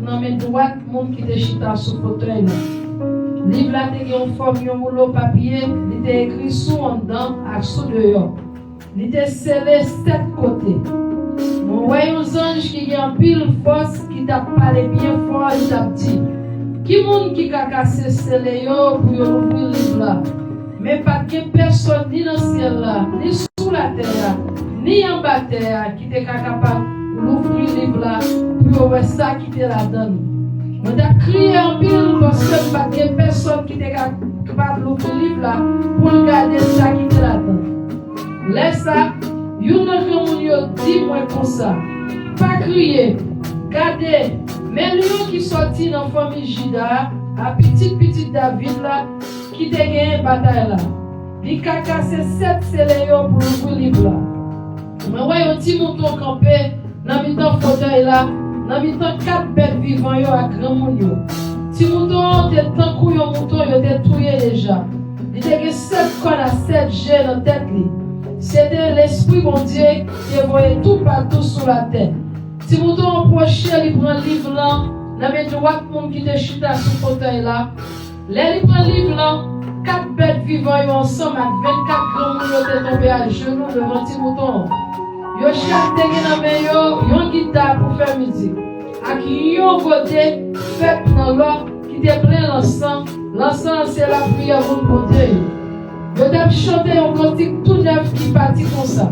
dans mes droites, monde qui te chita sous fauteuil. Livre là, te gen forme yon rouleau papier, il était écrit sous en dedans, à sous dehors. Il était scellé 7 côtés. Mon voyons ange qui a en pile force, qui t'a parlé bien fort, il t'a dit, qui monde qui a cassé scellé yo pour yon ouvrir livre là? Mais pas que personne ni dans le ciel là, ni sous la terre, ni en bas terre, qui était capable d'ouvrir le livre là, pour voir ça qui te la donne. On a crié en pile parce que pas que personne qui était capable d'ouvrir le livre là, pour regarder ça qui te la donne. Laisse ça, yon nan dit moi comme ça. Pas crier, gardez, mais lion qui sorti dans la famille Juda, à petit David là, qui te gagné bataille là. Il a cassé 7 scellés pour ouvrir le livre là. Mais ouais, un petit mouton campé, dans le fauteuil là, dans le 4 bêtes vivantes à grand monde. Si mouton était tant que un mouton, il était tué déjà. Il a gagné 7 cornes à 7 jets dans la tête. C'était l'esprit bon Dieu qui voyait tout partout sur la terre. Si mouton approchait, il prend le livre là, dans le droit monde qui te chita sur le fauteuil là. Là, il prend le livre là, 4 bêtes vivantes ensemble avec 24 grands mouton qui tombés à genoux devant petit mouton. Yo chante dans main yo guitare pour faire musique. Ak yon côté fait dans l'eau qui te plein l'encens. L'encens c'est la prière pour Dieu. Yo t'a chanté un cantique tout neuf qui partit comme ça.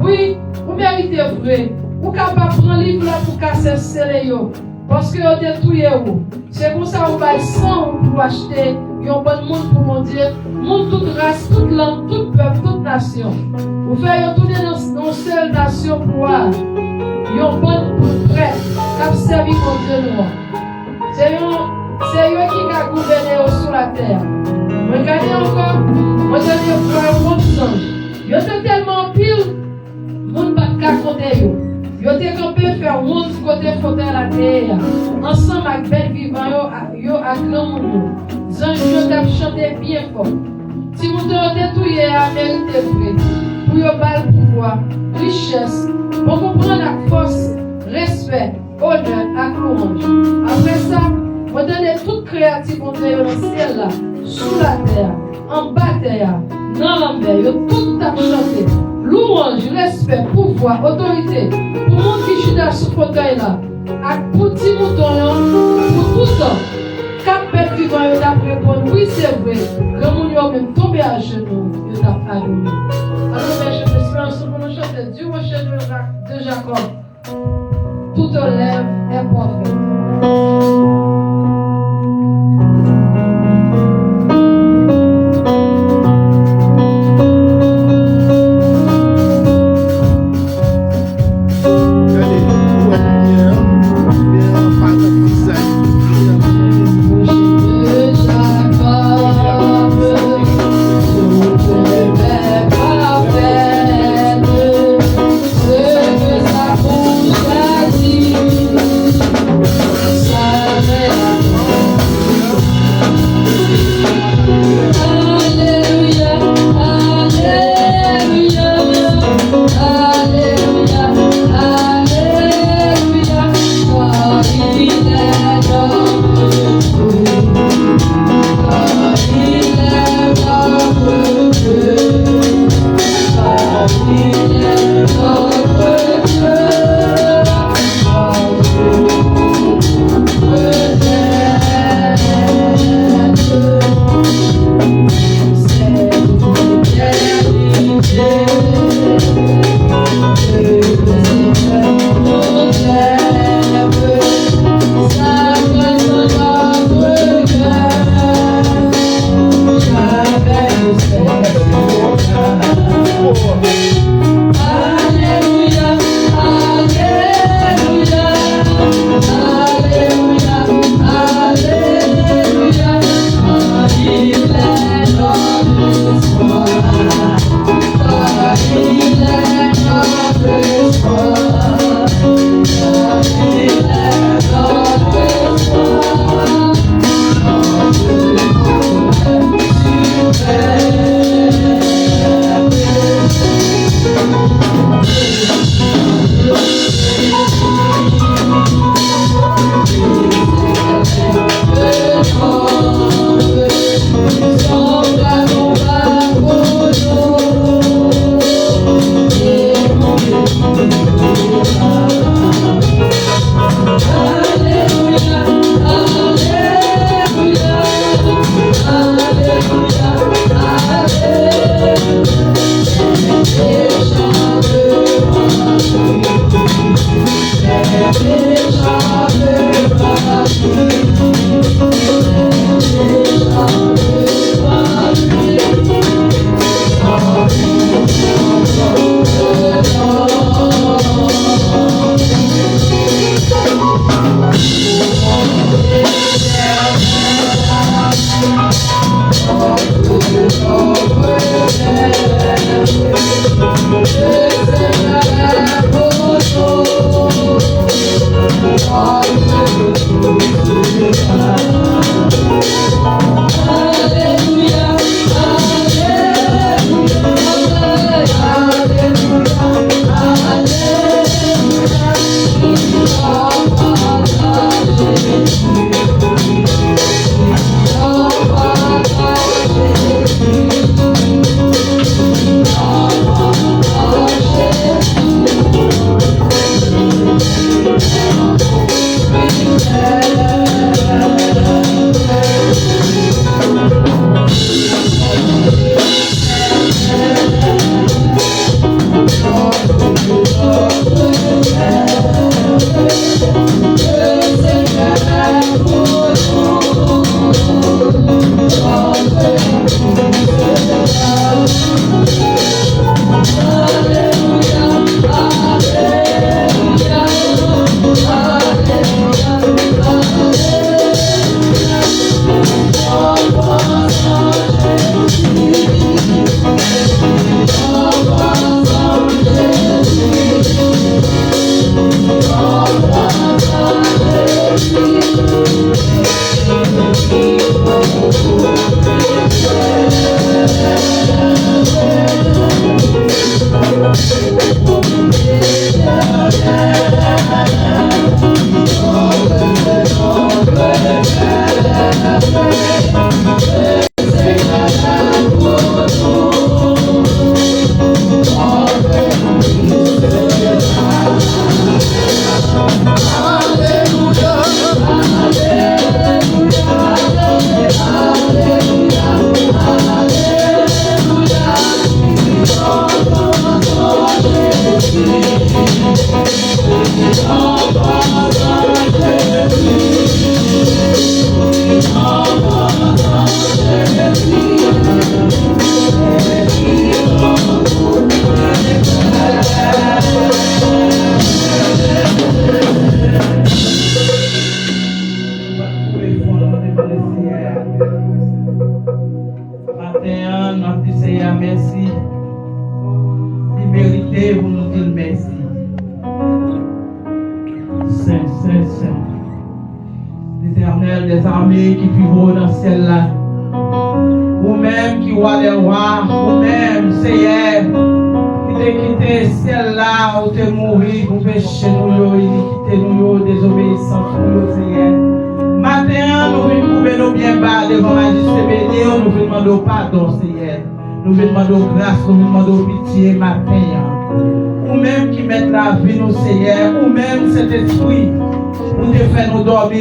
Oui, vous méritez vrai. Vous capable prendre livre là pour casser scellé yo. Parce que vous êtes touye ou. C'est pour ça vous avez 100 pour acheter un bon monde pour mon Dieu. Monde toute race, toute langue, tout peuple, toute nation. Vous faites tourner dans une seule nation pour voir. Un bon prêt qui a servi pour Dieu noir. C'est eux qui a gouverné sur la terre. Regardez encore, moi je vais voir un autre ange. Ils étaient tellement pile, monde pas qu'à compter yo. Ils étaient campés faire monde côté fauteuil la terre. Ensemble avec belle vivant yo à grand monde. Zange yo t'a chanté bien fort. Si vous avez tout à mériter vrai, pour yo bal pouvoir, richesse, pour comprendre la force, respect, honneur à louange. Après ça, vous donnez toute créativité dans le ciel là, sous la terre, en bas terre, dans la mer, tout a chanté. Louange, respect, pouvoir, autorité, pour le monde qui chute sur ce fauteuil là, avec petit mouton, pour tout le temps. 4 bêtes vivants, ils ont répondu, oui c'est vrai, le monde a même tombé à genoux, ils ont adoré. Alors mes chers espérances, pour nous chanter du rocher de Jacob, toute lèvre est parfaite. Parfait.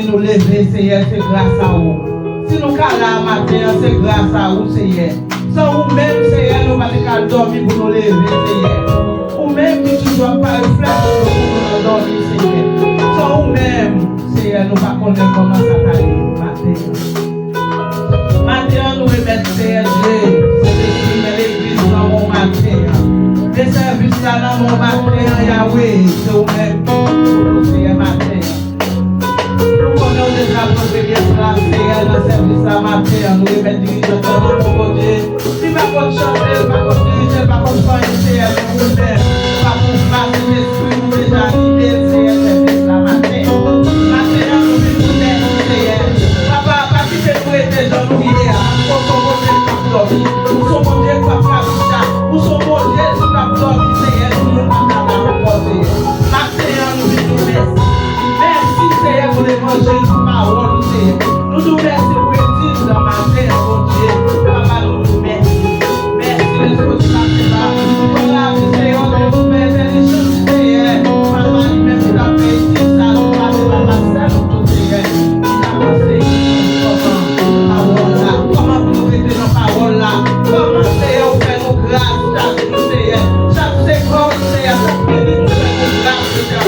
Nous lever, Seigneur, c'est grâce à vous. Si nous calons matin, c'est grâce à vous, Seigneur. Sans vous-même, Seigneur, nous ne pouvons pas dormir pour nous lever, Seigneur. Vous-même qui ne dois pas refléter pour nous dormir, Seigneur. Sans vous-même, Seigneur, nous ne pouvons pas connaître comment ça arrive matin. Matin, nous remettons, Seigneur Dieu, c'est l'église dans mon matin. Les services là dans mon matin, Yahweh, c'est vous-même qui Seigneur, matin. Nous déjà prié pour Seigneur dans le service à matin, nous remettons dirigeants dans mon Dieu. Si ma bonne chanter, ma bonne diriger, ma bonne faire, Seigneur, nous faire, pas pour passer l'esprit, nous déjà libérer, Seigneur, service à matin. Matin, nous venons Seigneur. Papa, pas si c'est pour être gens, nous hier, nous sommes mon Dieu qui dormi, nous sommes mon Dieu qui a fait nous sommes mon Dieu qui a dormi, Seigneur, nous ne pouvons pas reposer. Matin, nous venons merci. Merci Seigneur pour l'évangile de parole, Seigneur. Nous nous remercions pour l'église dans ma terre, mon Dieu. Papa, nous nous remercions. Merci les autres qui m'ont là. Voilà, Seigneur, nous nous intelligence, Seigneur. Papa, lui-même, il a fait ici, ça, nous passons dans ma salle, tout, Seigneur. Il a pensé comment nous traiter nos paroles là. Comment, Seigneur, vous faites nos grâces, chaque nous, Seigneur. Chaque seconde, Seigneur, nous faites nos grâces, Seigneur.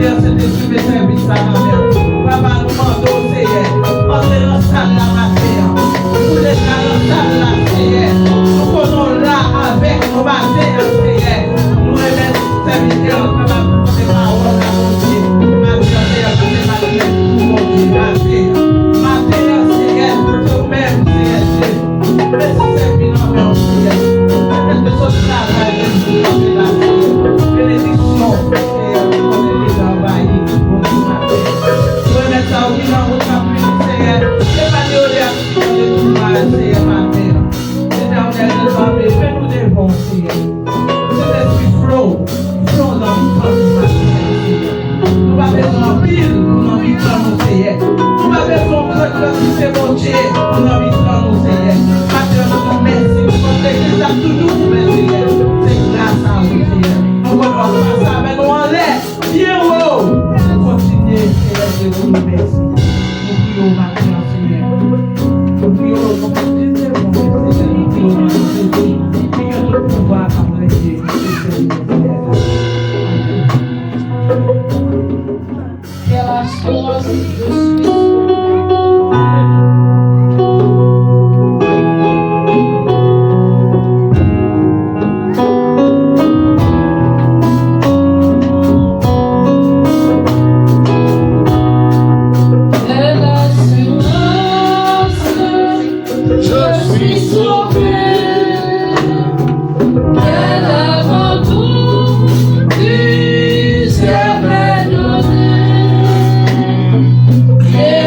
C'était sur mes services à la mer. Papa, nous demandons, Seigneur, entrez dans la salle là, ma terre. Vous êtes dans la salle là, Seigneur. Nous prenons là avec nos matins, Seigneur. Nous remettons serviteurs, Papa, pour des paroles à mon Dieu. Ma terre, Seigneur, pour des matins, pour mon Dieu, ma terre. Ma terre, Seigneur, pour toi-même, Seigneur Dieu. Merci, Seigneur, mon Dieu. Peut-être que ce travail, je la bénédiction, Seigneur. Envahir, en pile, on a envie de l'annoncer. Nous pas besoin de notre c'est bon Dieu, on a envie de l'annoncer. Matin, nous merci, nous sommes l'église à toujours, merci. C'est grâce à vous, Seigneur. Nous ne pouvons pas ça, mais nous en l'air. Bien haut. Continuez, Seigneur, de nous merci. Nous prions maintenant, Seigneur. Nous prions, nous prions, Seigneur. Nous prions, nous prions tout pouvoir après Dieu. Quelle assurance je suis. Yeah.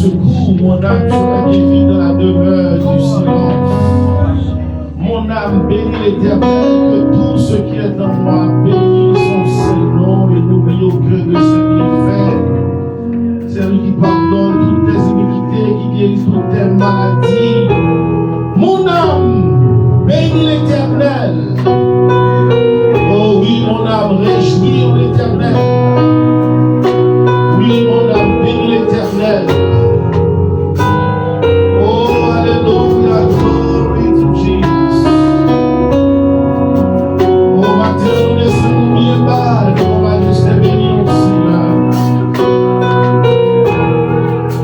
secours. Mon âme sera guérie dans la demeure du silence. Mon âme bénit l'Éternel, que tout ce qui est en moi bénisse son Saint-Nom et n'oublie aucun de ses bienfaits. C'est lui qui pardonne toutes tes iniquités, qui guérit toutes tes maladies. Mon âme bénit l'Éternel. Oh oui, mon âme réjouit en l'Éternel. Oui, mon âme bénit l'Éternel. Oh, alléluia, glory to Jesus. Oh, matin, nous laissons bien bas, on va juste bénir au Seigneur.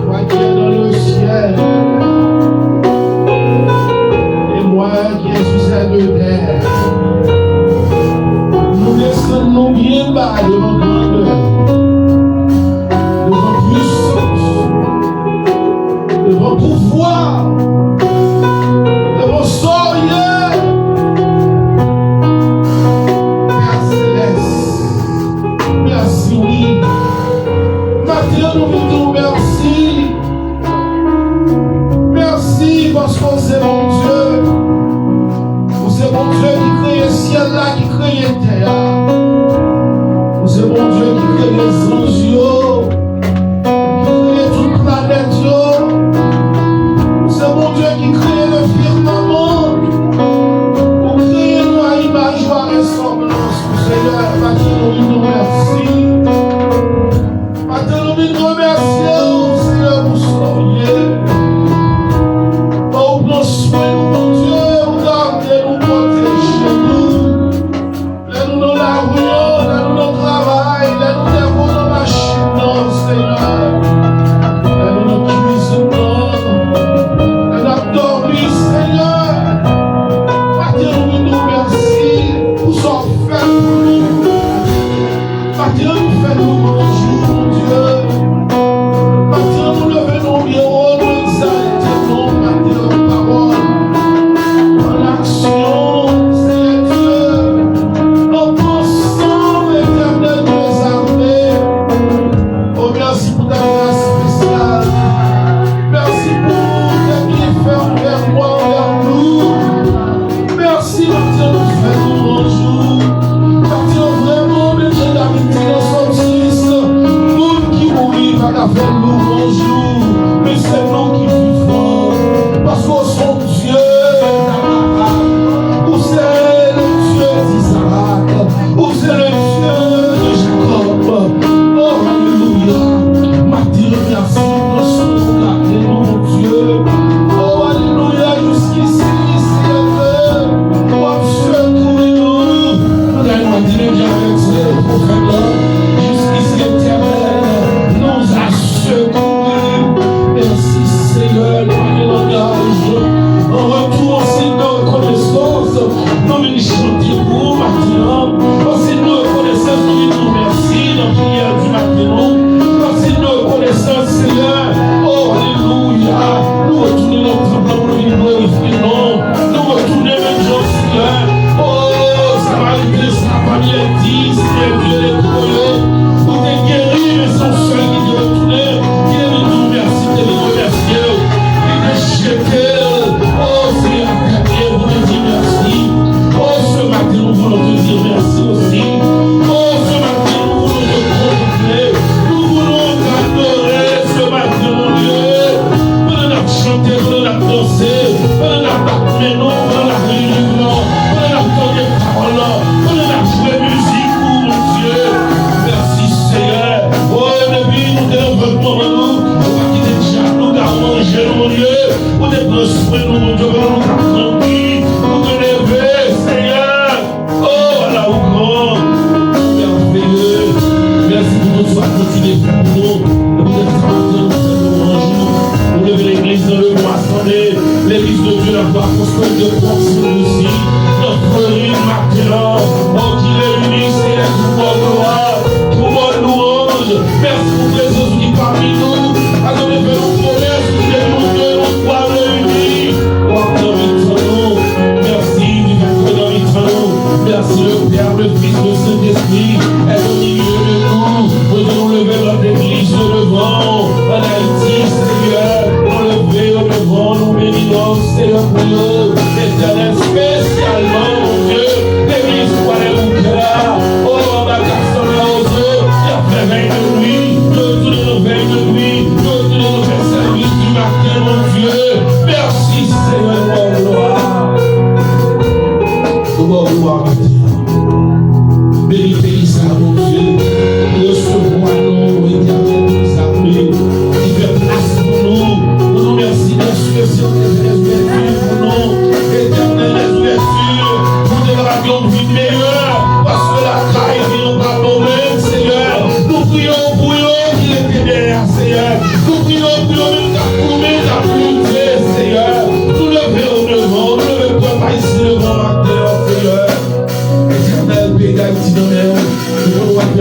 Toi qui es dans le ciel, et moi qui est sur cette terre, nous laissons bien bas devant grandeur, devant puissance, devant pouvoir, devant sérieux. Père Céleste, merci, oui. Maintenant, nous vous disons merci. Merci parce que c'est mon Dieu. C'est mon Dieu qui crée le ciel là, qui crée la terre. C'est mon Dieu qui crée les anges, qui crée toute planète. C'est mon Dieu qui crée le firmament. Pour créer nous à image ou à ressemblance. Seigneur, maintenant nous nous remercions. Maintenant nous nous remercions, Seigneur, pour soigner. Oh, prends soin de mon Dieu, vous gardez, nous protégez nous. Laisse-nous dans la rue, laisse-nous dans le travail, laisse-nous dans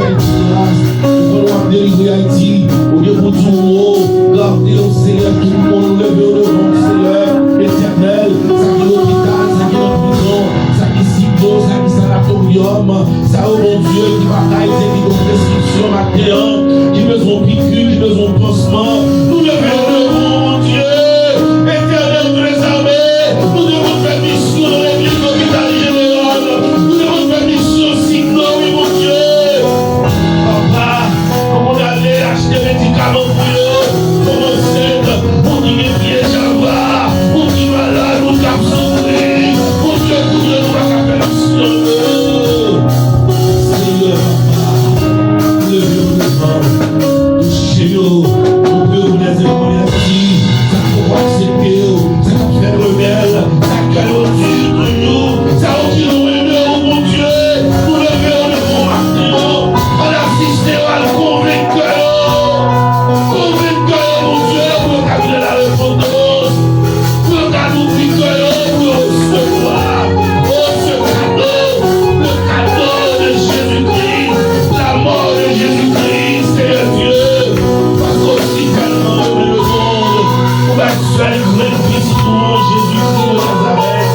Haïti grâce. Pour qu'on délivrer Haïti, au lieu pour tout le monde, garder au Seigneur, tout le monde lever au devant du Seigneur, éternel, ça qui est l'hôpital, ça qui est en prison, ça qui est cyclo, ça qui est sanatorium, ça au bon Dieu qui va tailler, qui donne prescription matin, qui besoin de piqûre, qui besoin de pansement. Nous levons au devant, mon Dieu, éternel, très armés, nous devons faire mission dans l'église hôpital général, nous devons faire mission cyclo, oui, mon Dieu. Papa, comment on allait acheter des médicaments pour eux, pour nos aides, pour qui est pieds Java, pour qui est malade, pour qui a souffert, pour Dieu, pour Dieu, nous va faire mission. Seigneur, papa, levez-vous devant, touchez-nous, ouvrez-vous les épaules ici, ça faut accepter, ça va faire rebelle, ça calme de nous, ça va dire nous aimer, mon Dieu, nous lever au devant maintenant, on assiste à le convaincre, mon Dieu, pour garder la repentance, pour garder nous piquer, pour recevoir, ce cadeau de Jésus-Christ, la mort de Jésus-Christ, Seigneur Dieu, parce qu'aussi tellement aimé le monde, pour mettre seul Christ, Jésus-Christ de Nazareth.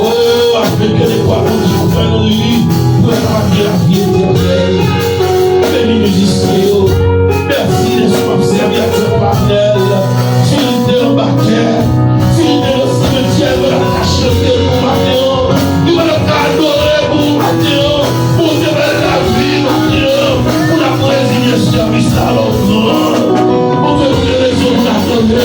Oh, afin que les poids pour faire nous lire, pour attraper la vie éternelle. Béni musicien, merci de s'observer à ce panel. Si nous étions en baptême, si nous étions au cimetière, nous allons chanter pour Matthieu. Nous allons adorer pour Matthieu. Pour Dieu, la vie, Matthieu. Pour la présigner service à l'autre. Pour Dieu, nous les raisons pour l'attendre.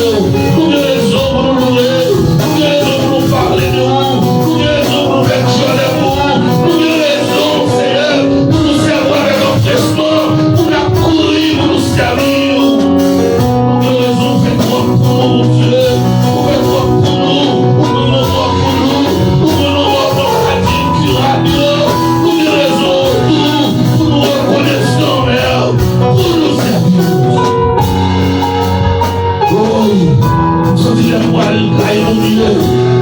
Pour Dieu, les raisons pour nous louer. Pour Dieu, les raisons pour nous parler de nous. Pour Dieu, les raisons pour nous faire joie de vous. Pour Dieu, les raisons, Seigneur, pour nous servir avec encaissement. Pour nous courir, pour nous servir. Pour Dieu, les raisons, faites trop pour nous, mon Dieu. Pour faire trop pour nous. Pour nous voir pour nous. Pour nous voir pour pratique, radio. Pour Dieu, les raisons, pour nous reconnaître, Mère. Pour nous servir. Sorti les poils, caille au milieu,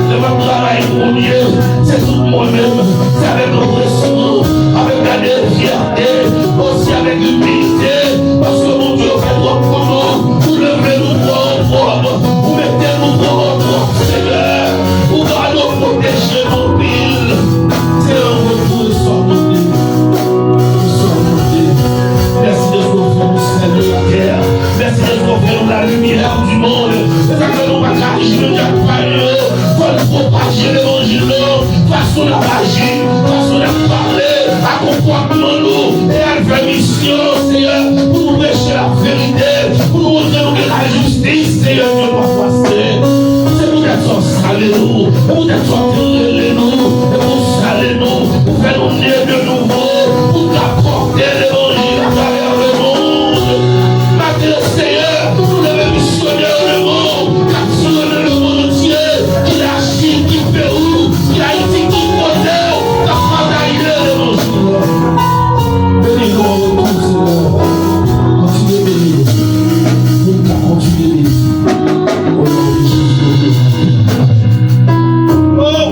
le même travail au milieu, c'est tout moi-même, c'est avec oppression, avec la fierté, aussi avec l'humilité, parce que mon Dieu fait trop pour nous, vous levez nous pour en propre, vous mettez nous pour en propre, Seigneur, vous allez nous protéger nos piles, c'est un retour de sortie. Merci de ce qu'on fait au ciel de la terre, merci de ce qu'on fait la lumière du monde. C'est ça que nous va cacher le diable. Faut propager l'évangile, façon de agir, façon de parler, accompagnement nous, et elle fait mission, Seigneur, pour nous prêcher la vérité, pour nous montrer la justice, Seigneur, Dieu doit passer. C'est pour être salé nous, et pour être enterré nous, et pour saler nous, pour faire nous naître de nouveau, pour apporter l'évangile à travers le monde. Maintenant, Seigneur, nous devons missionner le monde, capturer le monde entier, qui la Chine, qui Pérou, qui Haïti, qui Côte, qui Fadaïle, l'évangile. Bénis-nous en retour, Seigneur. Continuez à bénir. Nous continuons à bénir. Au nom de Jésus. Oh!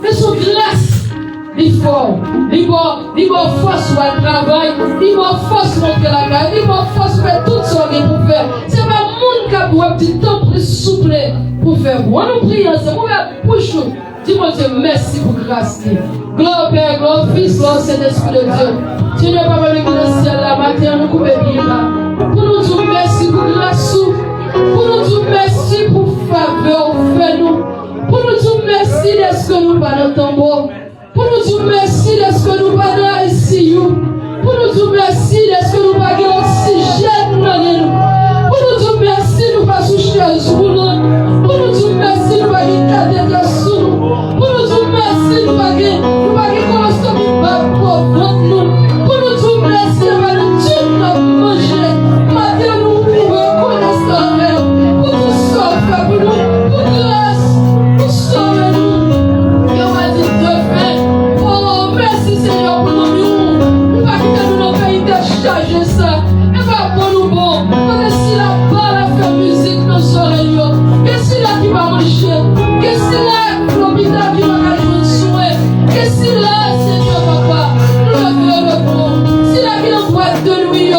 Mais son grâce, il faut, force pour le travail, il faut force pour montrer la grâce, il faut force pour faire tout ce qu'il pour faire. C'est pas le monde qui a besoin de temps plus souple pour faire. On nous prie ensemble, on va pousser. Dis-moi Dieu, merci pour grâce. Gloire Père, gloire Fils, gloire Saint-Esprit de Dieu. Seigneur, Papa, nous dans le ciel, la matin, nous coupons bien là. Pour nous dire merci pour grâce, pour nous dire merci pour faveur, fais-nous. Pour nous dire merci de ce que nous pas dans le tambour. Pour nous dire merci de ce que nous pas dans ici. Pour nous dire merci de ce que nous pas dans oxygène dans nous. Pour nous dire merci nous pas sous chaise roulante. Pour nous dire merci nous pas dans cadre sous nous. Pour nous dire merci nous pas dans colostomy pour nous. Pour nous dire merci nous pas dans tout nous manger. Matin nous reconnaissons pour tout ça pour nous pour grâce. Sauve-nous, et on va dire de fait. Oh, merci Seigneur pour nos murs. On va quitter nos pays décharger ça. Et va pour nous bon. Parce que si la balle a fait musique dans nos oreilles, que si là qui va manger, que si là l'hôpital qui va jouer de souhait, que si là, Seigneur Papa, nous levons le bon. Si là qui en boîte de nuit,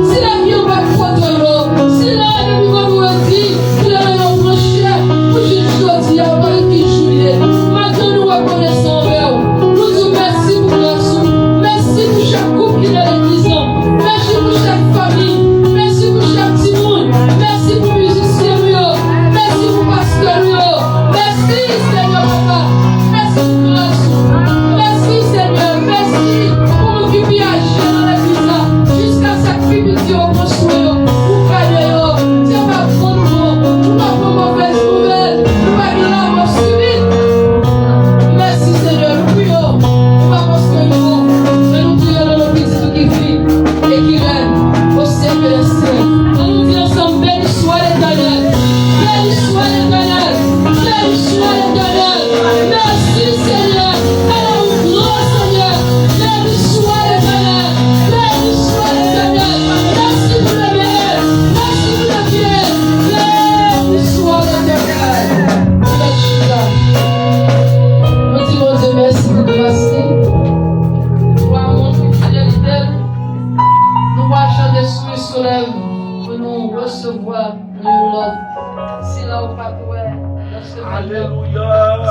si là qui en boîte de photo, si là nous nous dit qu'il y a un prochain, pour juste dire avant qu'il juillet. Maintenant nous reconnaissons vers vous. Nous disons merci pour grâce. Merci pour chaque couple qui est dans l'église. Merci pour chaque famille. Merci pour chaque petit monde. Merci pour les musiciens. Merci pour pasteur. Merci Seigneur Papa. Merci pour grâce. Merci Seigneur. Merci pour nous qui viagent dans l'église. Jusqu'à sacrifier au construire. Pour faire Dieu va prendre nous. Nous n'avons pas mauvaise nouvelle. Nous va bien la subite. Merci Seigneur, nous prions. Nous va construire nous. Mais nous prions dans nos petits qui vivent et qui règnent au siècle des siècles. Nous disons ensemble, béni soit l'Éternel. Béni soit l'Éternel. Béni soit l'Éternel. Merci Seigneur. Alors grand Seigneur. Béni soit l'Éternel. Béni soit l'Éternel. Merci pour le bien. Merci pour le bien. Béni soit l'Éternel. Nous disons Dieu merci pour grâce. Nous avons une fidélité. Nous allons chanter sous le soleil pour nous recevoir l'autre. Si là on pas dans ce matin,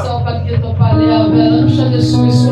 ça on pas qui ton parler avec nous chanter sous le soleil.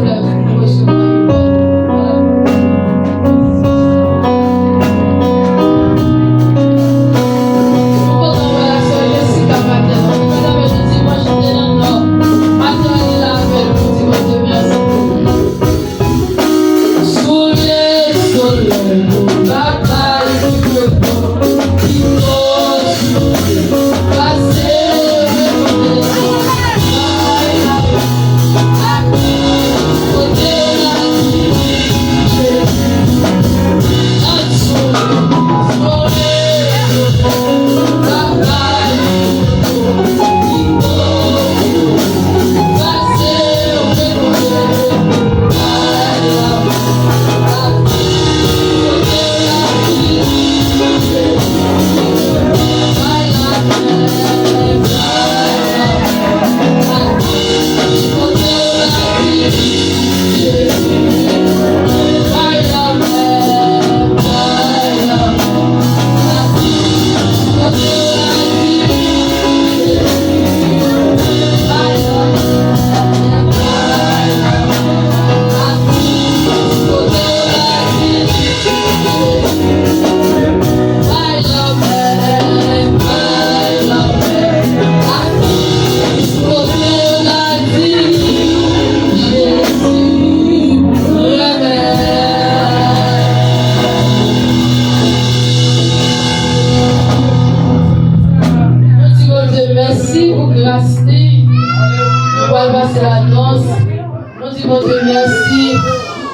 mon Dieu, merci.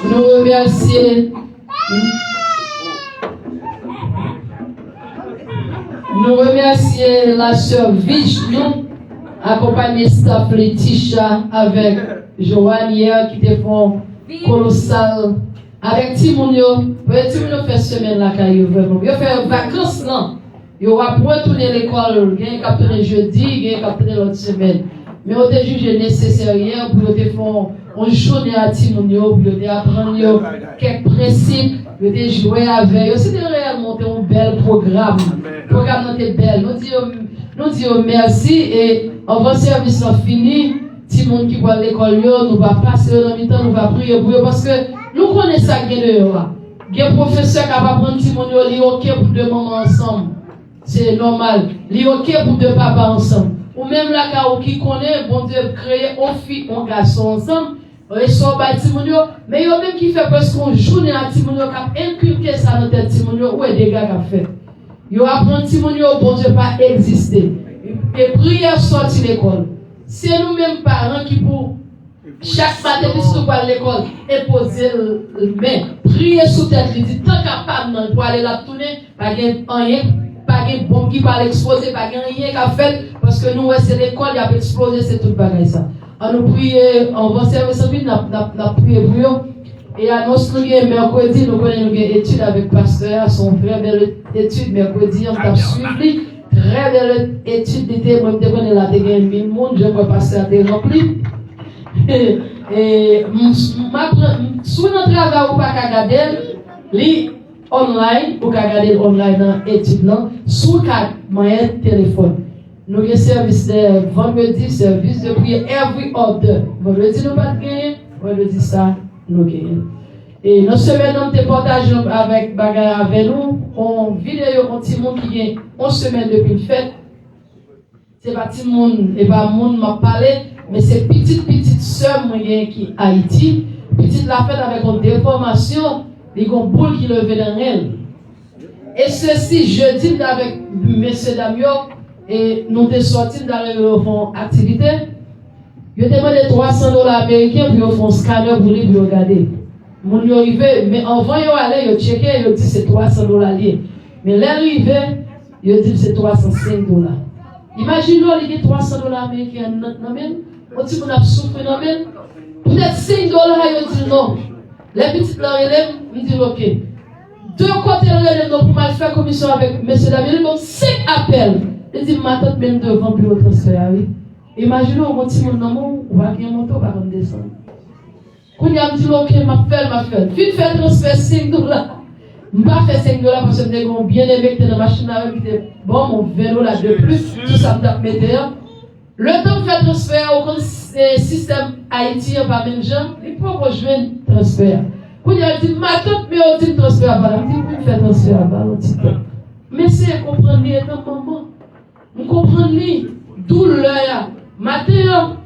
Nous remercions. Nous remercions la sœur Vishnu, accompagnée staff Laetitia avec Joanne hier qui te font colossal. Avec Timonio, Timonio fait semaine là, quand il fait vacances là. Il va retourner à l'école, il va retourner jeudi, il va retourner l'autre semaine. Mais on a jugé nécessaire hier pour te faire une journée à Timonio, pour te apprendre quelques principes, pour te jouer avec. C'était réellement un bel programme. Le programme était bel. Nous disons merci et avant le service fini, Timon qui va à l'école, nous va passer dans le temps, nous va prier pour eux parce que nous connaissons ça qui est dehors. Il y a un professeur qui va prendre Timon, il est OK pour deux mamans ensemble. C'est normal. Il est OK pour deux papas ensemble. Ou même la Kao qui connaît, bon Dieu, créer une fille, un garçon ensemble. Ils sont bas Timonio, mais il y a même qui fait presque une journée à Timonio, qui a inculqué ça dans tête Timonio, où est des gars qui ont fait. Ils apprennent Timonio, bon Dieu, pas exister. Et prière sortir de l'école. C'est nous-mêmes parents qui pour chaque matin qui sont à l'école et poser le main, prier sous tête, il dit tant capable pour aller la tourner, pas rien, pas de bombe qui va exploser, pas rien qui a fait, parce que nous, c'est l'école qui a explosé, c'est tout bagaille ça. On nous prie, on va servir sa vie, on a prié pour eux. Et annonce nous mercredi, nous connaissons une étude avec pasteur, son très belle étude mercredi, on a suivi. Très belle étude d'été, moi je connais la dégaine 1000 monde, je vois passer à des remplis. Et sous notre travail, ou pas qu'à garder, li online, ou qu'à garder online dans l'étude là, sous le moyen téléphone. Nous avons service de vendredi, service de prière every other. Vendredi, nous pas gagner, vendredi ça, nous gagnons. Et notre semaine, nous avons partagé avec nous en vidéo, un petit monde qui gagne 11 semaines depuis le fête. C'est pas petit monde, et pas monde m'a parlé, mais c'est petite sœur qui est Haïti. Petite la fête avec une déformation, il y a une boule qui levait dans elle. Et ceci, jeudi, avec M. Damio, et nous sommes sortis dans le activité. Je demandé $300 américains pour faire un scanner pour lui regarder. Mon y arrivé, mais avant de aller, je checké, je dit c'est $300 liés. Mais là, arrivé, je dit c'est $305. Imaginez, il y a $300 américains dans même. On dit qu'on a souffert dans même. Peut-être $5, je dis non. Les petites relèvent, je dis ok. Deux côtés relèvent pour mal faire commission avec M. David, donc 5 appels. Je dis ma tante même devant pour le transfert. Imaginez, on dit mon nom, on va gagner mon tour par contre descendre. Quand il a dit ok, ma fait. Vite fait transfert $5. Je ne vais pas faire $5 parce que je bien aimé que dans la machine avec bon, mon vélo là de plus, tout ça me tape météo. Le temps de faire transfert au système haïtien par même gens, il faut rejoindre transfert. Quand il a dit ma tante, mais on dit transfert par là, il dit oui, faire transfert par là. Mais c'est comprendre les étant maman. On comprend les douleur. Matin,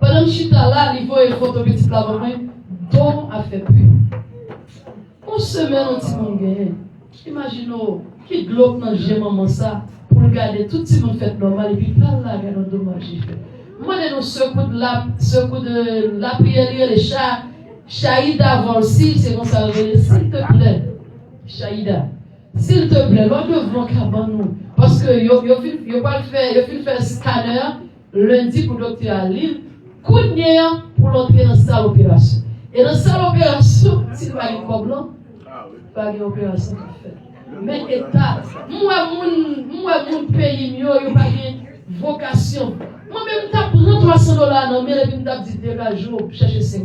pendant que je suis là, il faut une photo petite là-bas, dont a fait plus. On se met dans petit monde gagné. Imaginez qui globe dans le maman ça pour regarder tout le monde fait normal et puis pas là regarder un dommage fait. Moi de ce coup de la prière les chats Chaïda avant aussi c'est comme ça s'il te plaît Chaïda s'il te plaît l'on devant cabanou parce que yo pas faire scanner lundi pour docteur à Lille coup de nerf pour l'entrer dans salle opération et dans salle opération s'il va y avoir blanc pas de opération fait. Mais état, moi mon pays mieux, il pas de vocation. Moi même t'as pris $300 dans mais puis t'as dit dégage chercher $5.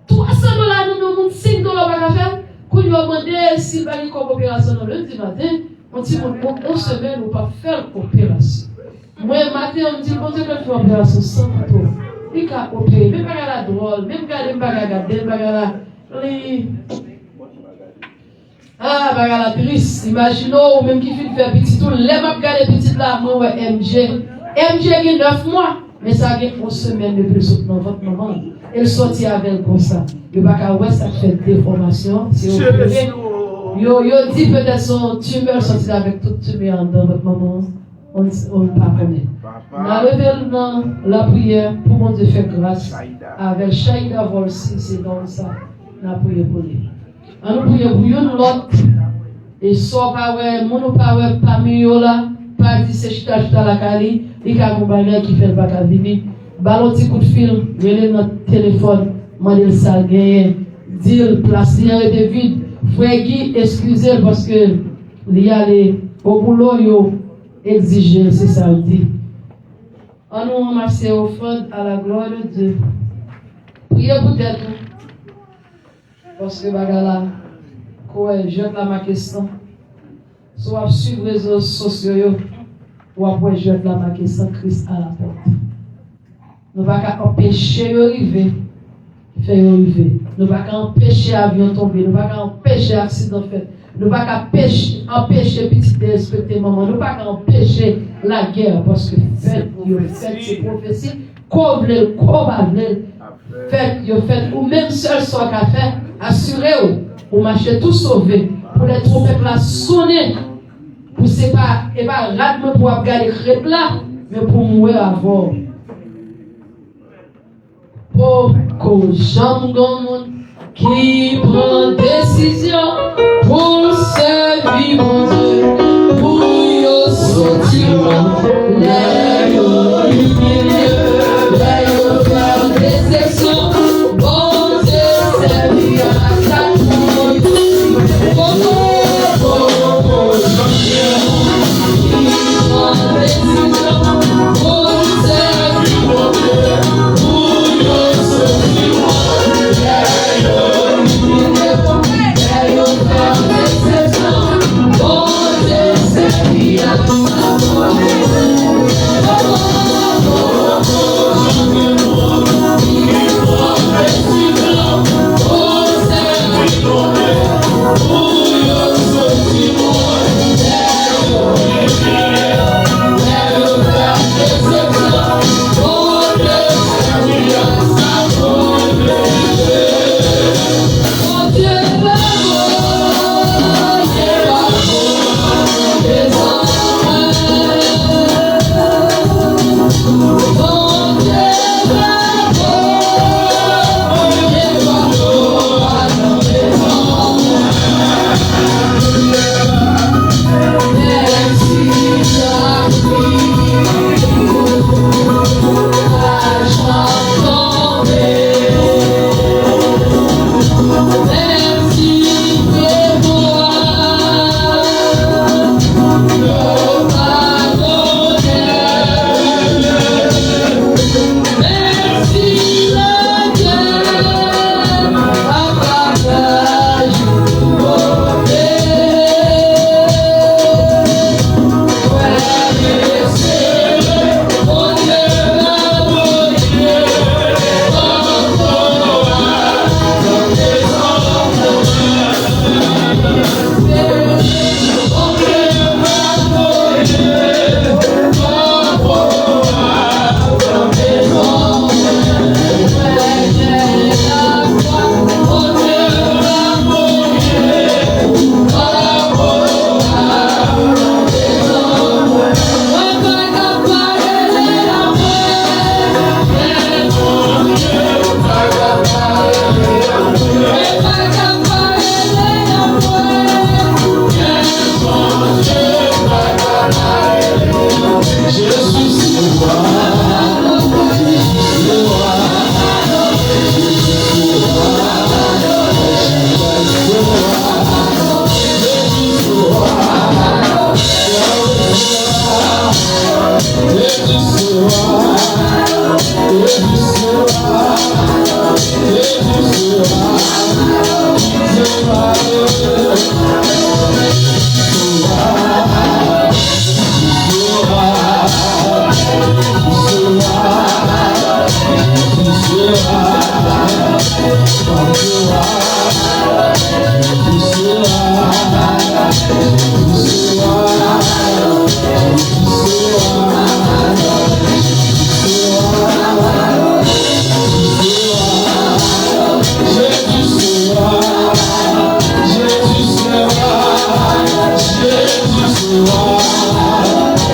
$300 dans mon $5 pas faire. Quand il va demander s'il va y avoir opération dans lundi matin, on dit on semaine ou pas faire opération. Moi matin on me dit bon Dieu que faire opération sans photo. Il a opéré, même pas la drôle, même garder pas la ah, la triste. Imaginons, ou même qui fait petit tout, les m'a regardé petit là, moi, ouais, MG a 9 mois, mais ça a 11 semaines de plus dans votre maman. Elle sortit avec elle comme ça. Le bac à ouest, ça fait déformation. C'est opéré. Yo dit peut-être son tumeur sorti avec toute tumeur dans votre maman. on ne pas connaît. On a levé dans la prière pour mon Dieu faire grâce avec Shaïda Volsi, c'est dans ça. On a prié pour lui. On a prié pour lui, l'autre. Et soit pas ouais, mon pas ouais, parmi eux là, pas dit c'est chita la cali, il y a un bagage qui fait pas qu'à venir. Ballon petit coup de fil, il est dans notre téléphone, mandel ça gagné, dire place est vide. Frère Guy, excusez parce que il y a les au boulot yo exiger, c'est ça le dit. On nous remercie offrande à la gloire de Dieu. Priez pour tête parce que bagala quoi jette la ma question. Soit suivre les réseaux sociaux ou après jette la ma question Christ à la porte. Nous pas qu'à empêcher d'arriver. Faire arriver. Nous pas qu'à empêcher l'avion tomber, nous pas qu'à empêcher l'accident fait. Nous pas qu'à empêcher petit de respecter maman, nous pas qu'à empêcher la guerre parce que faites ces prophéties, couvre-les, faites ou même seul soit qu'à faire, assurez-vous, pour marcher tout sauvé, pour les trompettes là sonner, pour c'est pas rate pour regarder crête là, mais pour mourir avant. Pour que j'aime qui prend décision pour servir mon Dieu, pour y sortir, les humilier, les faire des sections, bon Dieu servir à chaque monde. Pour qui prend décision pour servir mon Dieu, pour y sortir.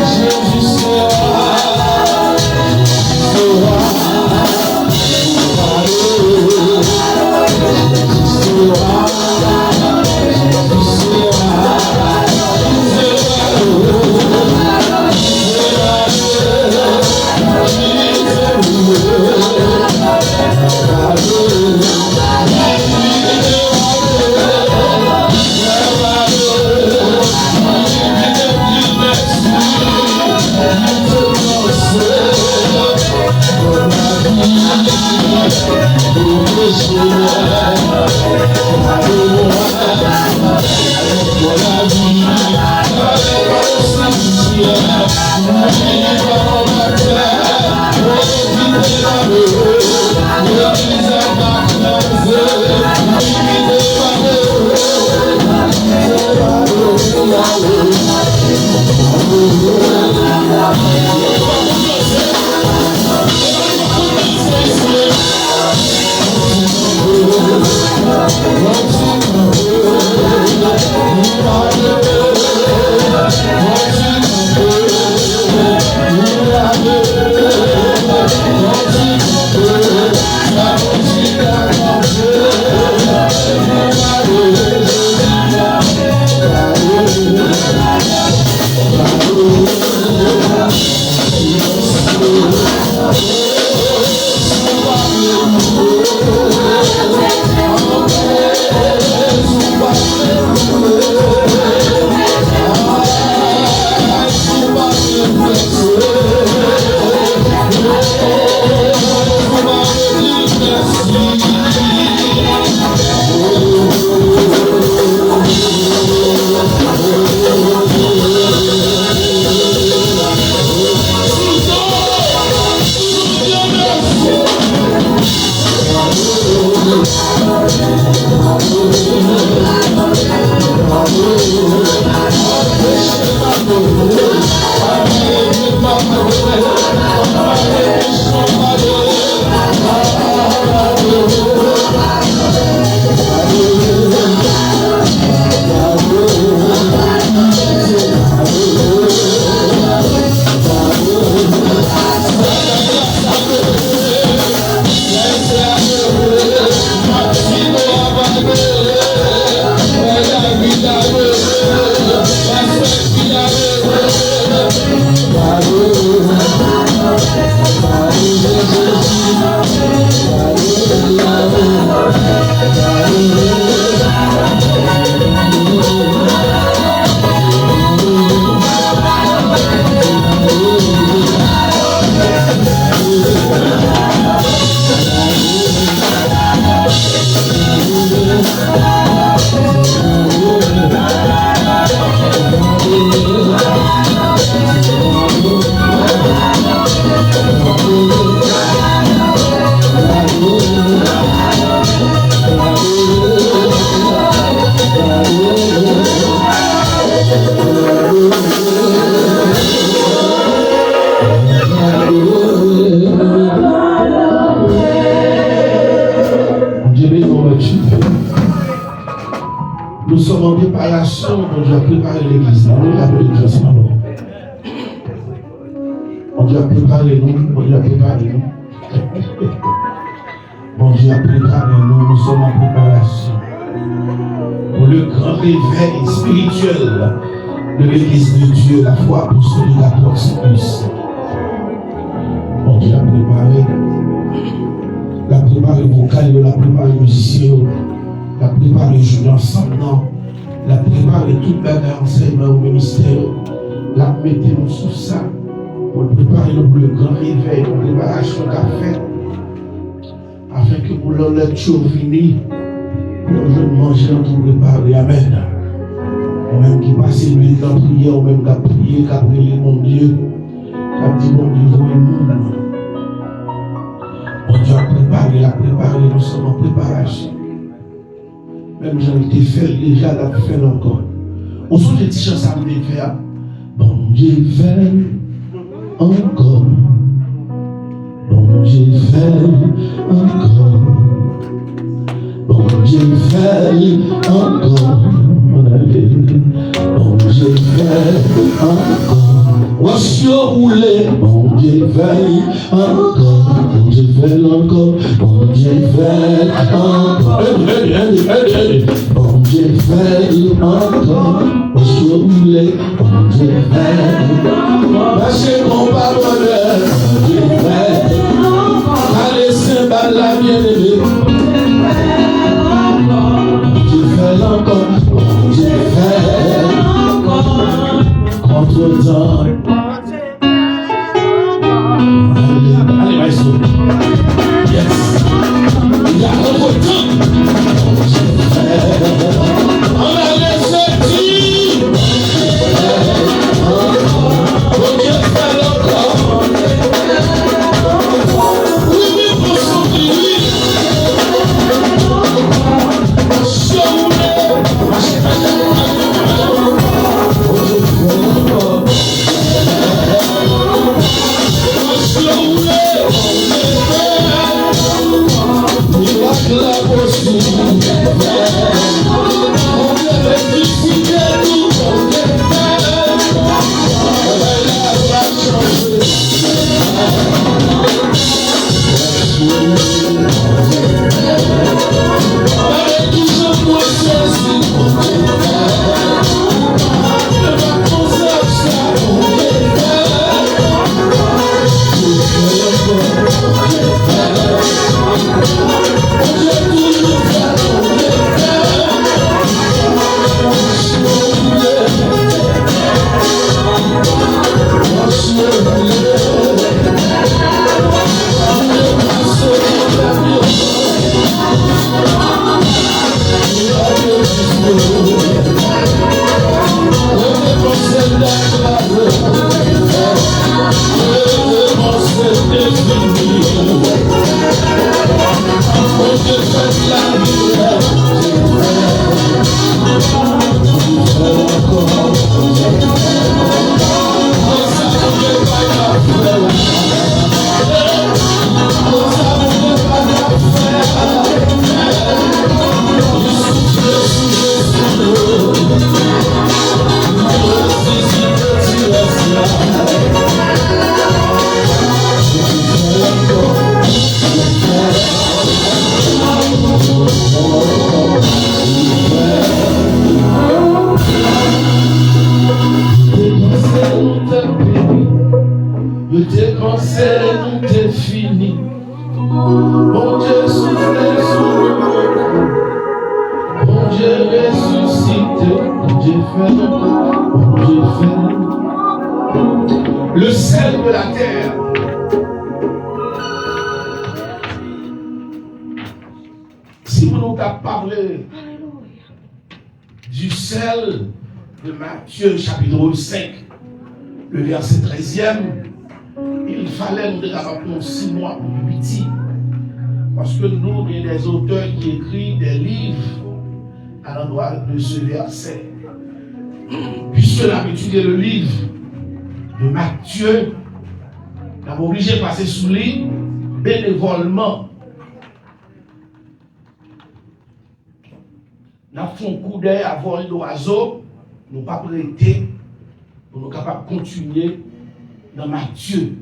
Jésus Nous sommes en préparation, on doit préparer l'église. On doit l'église. On doit préparer nous, on doit préparer nous. Bon Dieu a préparé nous, nous sommes en préparation pour le grand réveil spirituel de l'église de Dieu, la foi apostolique à Proximus. Bon Dieu a préparé vocal, la préparé musicien, la préparé jouer ensemble, la préparé toute la enseignement au ministère, la mettez nous sous ça, pour préparer nous pour le grand réveil, pour préparation qu'a fait, afin que pour leur lecture finie, nous allons manger pour préparer. Amen. Ou même qui passe nuit dans la prière, ou même qui a prié, qui a prié mon Dieu, qui a dit mon Dieu, vous le monde. On doit préparer, nous sommes en préparation. Même j'en ai fait déjà, la fait encore. On se dit, chance à me faire. Bon Dieu fait encore. Bon Dieu fait encore. Bon Dieu fait encore. Bon Dieu fait encore. Voici roulé, bon Dieu fait encore. Bon Dieu fait encore. Bon Dieu fait encore. Bon Dieu fait encore. Voici roulé, bon Dieu fait encore. Lâchez mon pardonneur, bon Dieu fait encore. Allez, c'est pas la bien-aimée. Bon Dieu fait encore. Bon Dieu fait encore. Contre-temps. Allez, maestro. Yes. Le sel de la terre. Si vous nous avez parlé du sel de Matthieu chapitre 5, le verset 13e, il fallait nous avoir 6 mois pour l'utile. Parce que nous, il y a des auteurs qui écrivent des livres à l'endroit de ce verset. Puisque nous avons étudié le livre de Matthieu, nous avons obligé de passer sous lui bénévolement. Nous avons fait un coup d'œil à vol d'oiseau, nous n'avons pas prêté pour nous capables de continuer dans Matthieu.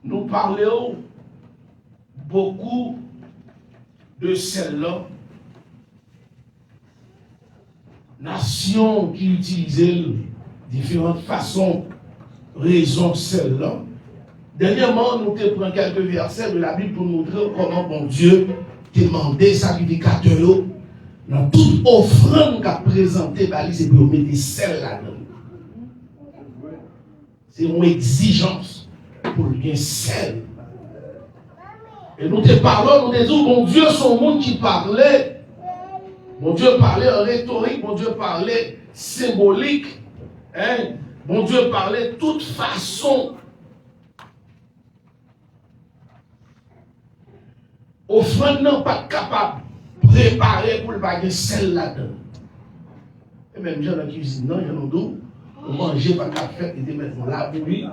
Nous parlons beaucoup de celle-là. Nations qui utilisaient différentes façons, raisons celle-là. Dernièrement, nous te prenons quelques versets de la Bible pour nous montrer comment bon Dieu demandait sacrificateur dans toute offrande qu'a présenté, c'est pour mettre celle là-dedans. C'est une exigence pour le bien sel. Et nous te parlons, nous te disons, bon Dieu, son monde qui parlait. Mon Dieu parlait en rhétorique, mon Dieu parlait symbolique, hein? Mon Dieu parlait de toute façon. Offrande n'est pas capable de préparer pour le bagage sel là-dedans. Et même gens dans la cuisine, non, il y en a d'autres. On mange pas qu'à faire et de mettre là pour lui,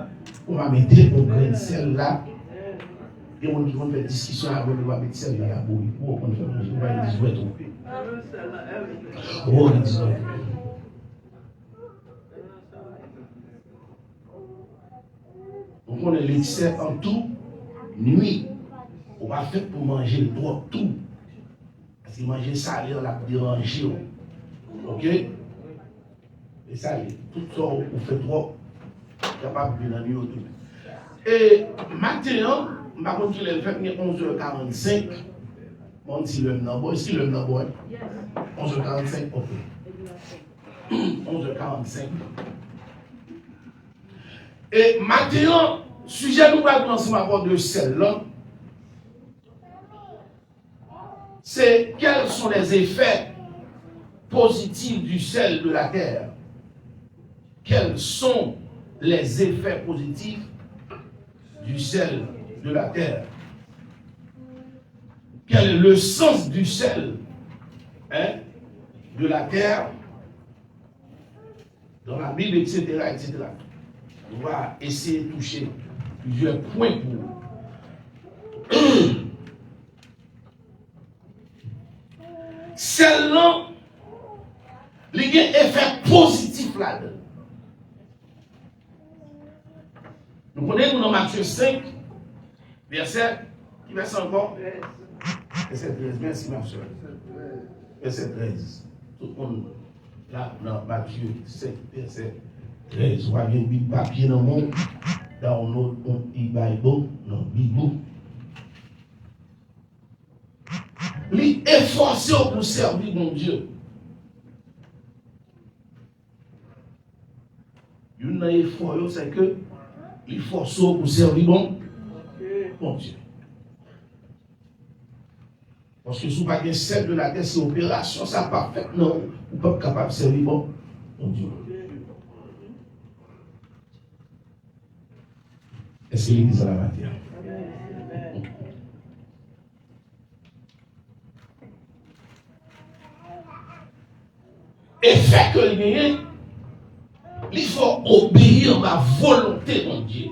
on va mettre un grain de sel là. Et on va faire discussion avec lui, on va mettre sel là pour lui. On va faire manger, on va dire, je vais tromper. Oh, il dit donc on est l'excès en tout, nuit. On va faire pour manger le droit tout. Parce que manger salé, on l'a dérangé. Ok? Et salé, tout ça, on fait trop. Capable de venir tout. Et maintenant, par contre, il est fait 11h45. On dit le number. Est-ce qu'il le number? 11h45, ok. 11h45. Et maintenant, sujet nous va commencer à avoir de celle-là. c'est quels sont les effets positifs du sel de la terre. Quels sont les effets positifs du sel de la terre? Quel est le sens du sel de la terre dans la Bible, etc., etc. On va essayer de toucher plusieurs points pour seulement il y a un effet positif là-dedans. Nous connaissons dans Matthieu 5, verset, qui verset encore? Verset 13, merci ma soeur. Verset 13. Tout le monde, là, dans Matthieu 5, verset 13. Vous avez un papier dans le monde, dans notre Bible, dans la Bible. Il est forcé pour servir mon Dieu. Il y a un effort, c'est que il est forcé pour servir mon Dieu. Parce que si vous n'avez pas de sel de la terre, c'est opération, ça pas fait. Non, vous n'êtes pas capable de servir mon Dieu. Est-ce que l'église a la matière? Et fait que le gagne, il faut obéir à ma volonté, mon Dieu.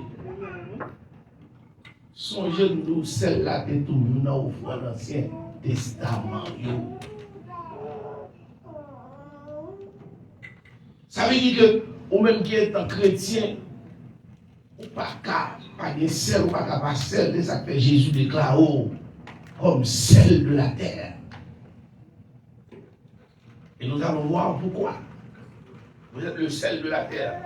Songez-nous, celle-là est toujours dans l'Ancien Testament. Ça veut dire que, ou même qui est un chrétien, ou pas de sel, ou pas de sel, de ça que Jésus déclare comme sel de la terre. Et nous allons voir pourquoi. Vous êtes le sel de la terre.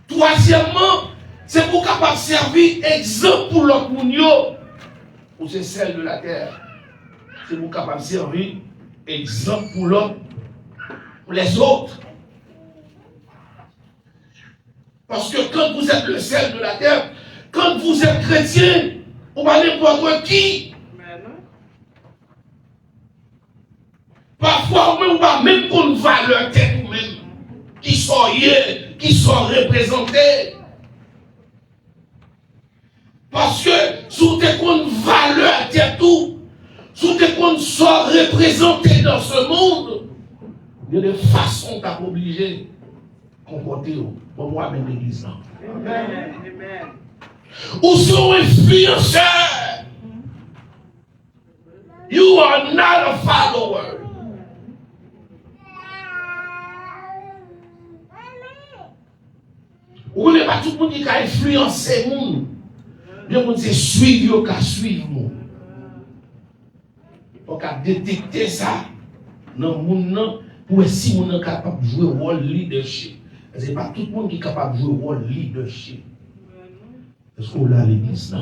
Troisièmement, c'est pour capable servir exemple pour l'autre monde, pour ce sel de la terre. C'est pour capable servir exemple pour l'autre, pour les autres. Parce que quand vous êtes le sel de la terre, quand vous êtes chrétien, ou pas n'importe qui, parfois, on va même pour une valeur telle vous-même, qui sont représentés. Parce que, sous tes comptes valeur telle tout, sous tes comptes sont représentés dans ce monde, il y a des façons d'être obligé de comporter pour moi-même l'église. Amen. Ou sont influenceurs. You are not a follower. Ou n'est pas tout le monde qui a influencé le monde. Bien qu'on dise suivre, qu'à suivre. On a détecté ça dans le monde pour si on est capable de jouer le rôle leadership. Ce n'est pas tout le monde qui est capable de jouer le rôle leadership. Est-ce qu'on a l'église là?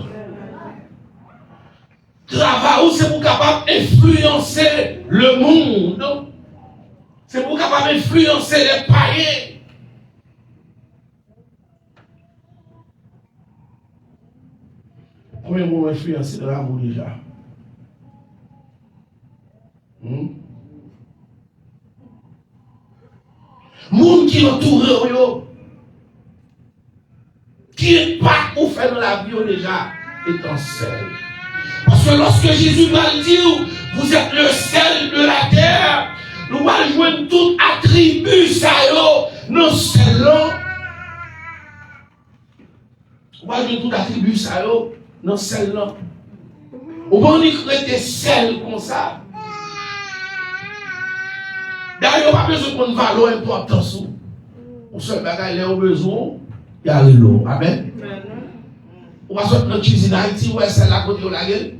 Travail, c'est pour capable d'influencer le monde. C'est pour capable d'influencer les païens. Combien de mots influencés dans l'amour déjà? Monde qui entoure, qui n'est pas pour faire dans la vie déjà, étant seul. Parce que lorsque Jésus va dire, vous êtes le sel de la terre, nous allons jouer tout attribut ça non seulement. Nous allons jouer tout attribut ça non seulement. Ou on y crée sel comme ça. D'ailleurs, pas besoin qu'on valeur importance. Pour ce bagage, il y a besoin, il y a l'eau. Amen. On va sortir notre cuisine à Haïti, ouais, c'est là côté de la gueule.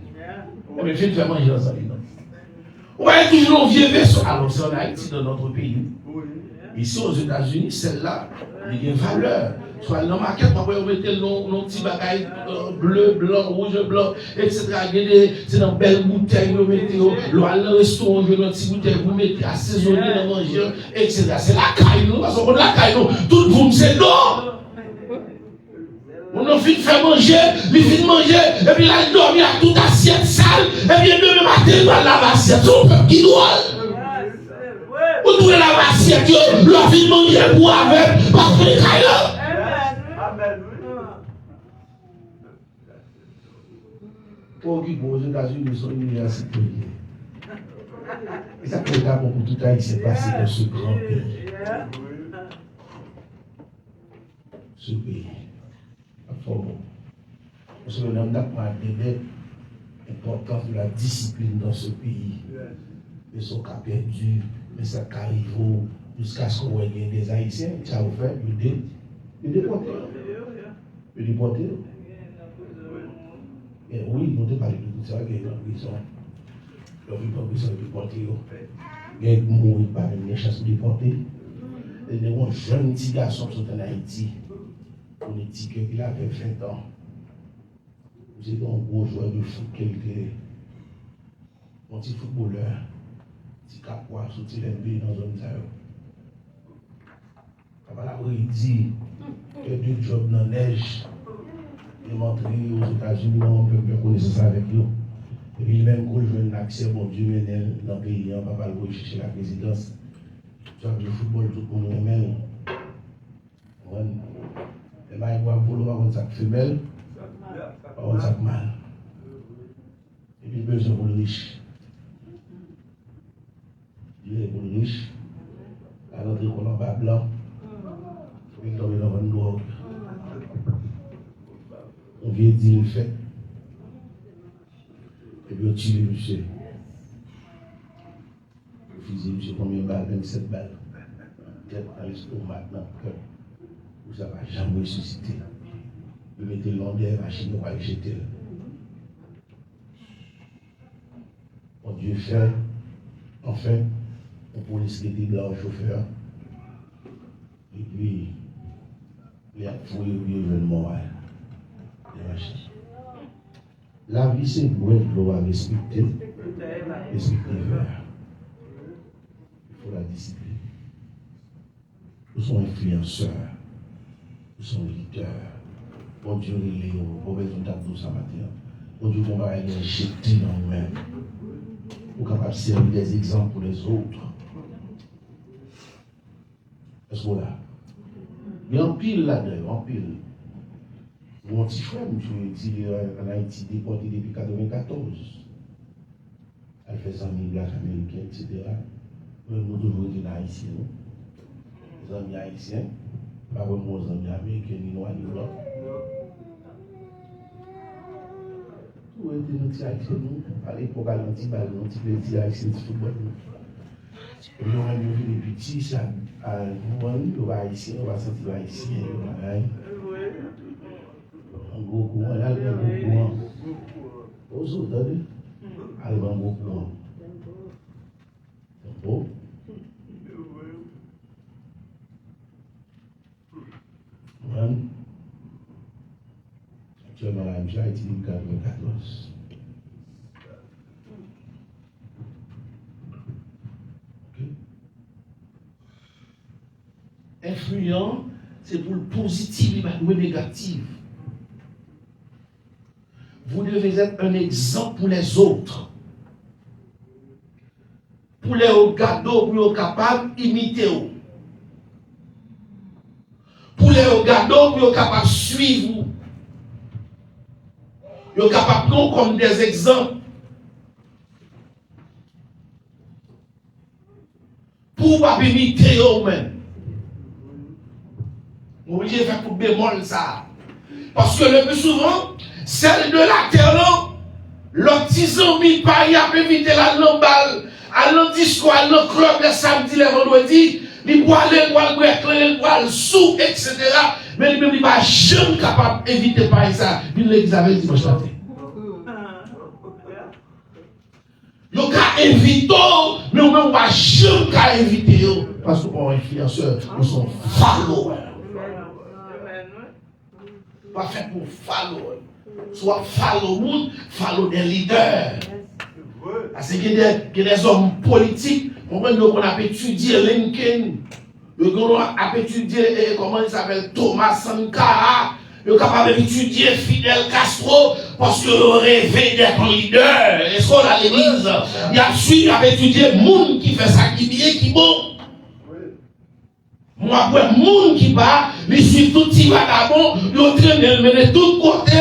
Mais je vais manger dans ça. On va être toujours un vieux vaisseau. Alors, c'est en Haïti, dans notre pays. Ici, aux États-Unis, celle-là, il y a une valeur. Soit dans ma quête, on mettre nos petits bagailles bleu, blanc, rouge, blanc, etc. C'est dans belle bouteille, vous mettez, le restaurant, vous mettez une petite bouteille, vous mettez assaisonner dans manger, etc. C'est la caille, nous, parce qu'on a la caille, nous. Tout le monde, c'est non. On a fini de faire manger, il finit de manger, et puis là, il dormit à toute assiette sale, et puis demain matin, il va laver l'assiette. C'est un peuple qui doit. Vous trouvez la assiette, il a fini de manger pour avec, parce que les caillots. Pour qui, aux États-Unis, sont universités. Et ça peut être bon pour tout le temps, il s'est passé dans ce grand pays. Ce pays. Parce que l'homme n'a pas l'importance de la discipline dans ce pays. Mais ce qui a perdu, mais ça qui arrive jusqu'à ce qu'on ait des Haïtiens, ça a fait, il déporté. Il déporté. Et oui, nous avons parlé de tout ça, il y a une prison. Il y a une prison déportée. Il y a mourir par une chasse déportée. Il y a un jeune petit garçon qui est en Haïti. On est dit qu'il avait 20 ans. Vous êtes un gros joueur de foot qui était un petit footballeur, un petit capois, sorti l'NB dans une zone. Il dit que du job dans la neige, il est montré aux États-Unis, on peut bien connaître ça avec eux. Et puis, même quand je veux un accès, mon Dieu, dans le pays, on ne va pas le chercher la présidence. Tu as le football, tout le monde est même. Et là, il va vouloir avoir une femelle, avoir une mâle. Et puis, il a besoin pour le riche. Il est pour le riche. À l'entrée, on a un bas blanc. Il tombe dans une drogue. On vient dire le fait. Et puis, on tire le monsieur. Le fusil, monsieur, combien de balles? 27 balles. Tête dans l'estomac maintenant. Vous n'avez jamais ressuscité. Vous mettez l'ondée, la machine, vous allez jeter. Mon Dieu fait, enfin, on police qui était là au chauffeur. Et puis, il a fouillé le jeune moral. La vie, c'est pour être l'eau à respecter. Respecter le il faut la discipline. Nous sommes influenceurs. Nous sommes leaders. Bon Dieu, il est au besoin de ça matin. Bon Dieu, on va aller jeter dans nous-mêmes. Pour capable de servir des exemples pour les autres. Est-ce que là? Il y a un pile là-dedans, un pile. Mon petit frère, monsieur, il est en Haïti déporté depuis 1994. Elle fait 100 000 blagues américaines, etc. Nous devons être haïtiens. Les amis haïtiens, pas vraiment les amis américains, ni noirs, ni blancs. Tout était nos petits haïtiens, nous. À l'époque, à l'anti-balle, l'anti-petit haïtien, du football. Et nous, on a vu les petits, ça, nous, on va haïtien, on va sentir haïtien, un gros courant, là, il y a un gros courant. Aux autres, attendez. Allez, un gros courant. Bon. Actuellement, la MJ a été en 1994. Influent, c'est pour le positif et le négatif. Vous devez être un exemple pour les autres. Pour les regarder, pour être capable d'imiter. Pour les regarder, pour être capable de suivre. Pour être capable de prendre comme des exemples. Pour pas imiter eux-mêmes. Vous obligez de faire pour bémol ça. Parce que le plus souvent, celle de la terre, l'autisme mis par y a éviter la lambale, à l'autre discours, à l'autre club, le samedi, le vendredi, il boit le boit le sous, etc. Mais lui-même, il n'est jamais capable d'éviter par ça. Il l'église avec dimanche matin. Il n'y a qu'à inviter, mais on ne va jamais inviter. Parce qu'on est influenceurs, nous sommes followers. Pas fait pour follow. Soit follow monde, follow des leaders. Parce qu'il y a des hommes politiques, on a étudié Lincoln, on a étudié comment il s'appelle Thomas Sankara, Ils sont capables d'étudier Fidel Castro parce qu'ils rêvaient d'être un leader. Est-ce qu'on a l'église? Il y a suivi, il a étudié monde qui fait ça, qui bien, qui bon. Moi, après, monde qui part, il suit tout petit vagabond, il entraîne, il mène de tous côtés.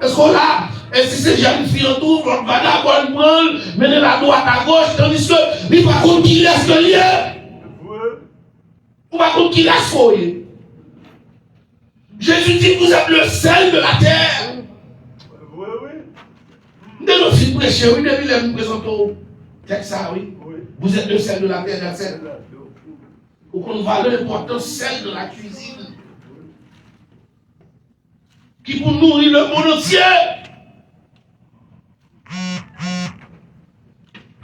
Est-ce qu'on a? Et si c'est jeune fille en tout, l'autre vagabond prend, mène la droite à gauche, tandis que, il va contre qui laisse le lien. Ou va contre qui laisse foyer. Jésus dit, vous êtes le sel de la terre. Oui, oui. Nous devons aussi prêcher, oui, depuis les nous présentons. C'est ça, oui. Vous êtes le sel de la terre, la sel. Ou qu'on valeur important, sel de la cuisine. Qui pour nourrir le monde entier.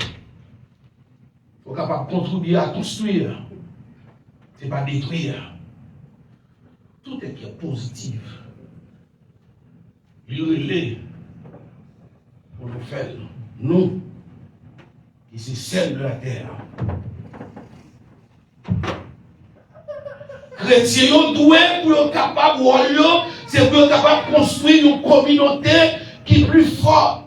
Il faut capable de contribuer à construire. Ce n'est pas détruire. Tout est qui est positif. Il est pour nous faire, nous, qui c'est celle de la terre. Chrétiens doués pour être capables, c'est pour être capable de construire une communauté qui est plus forte.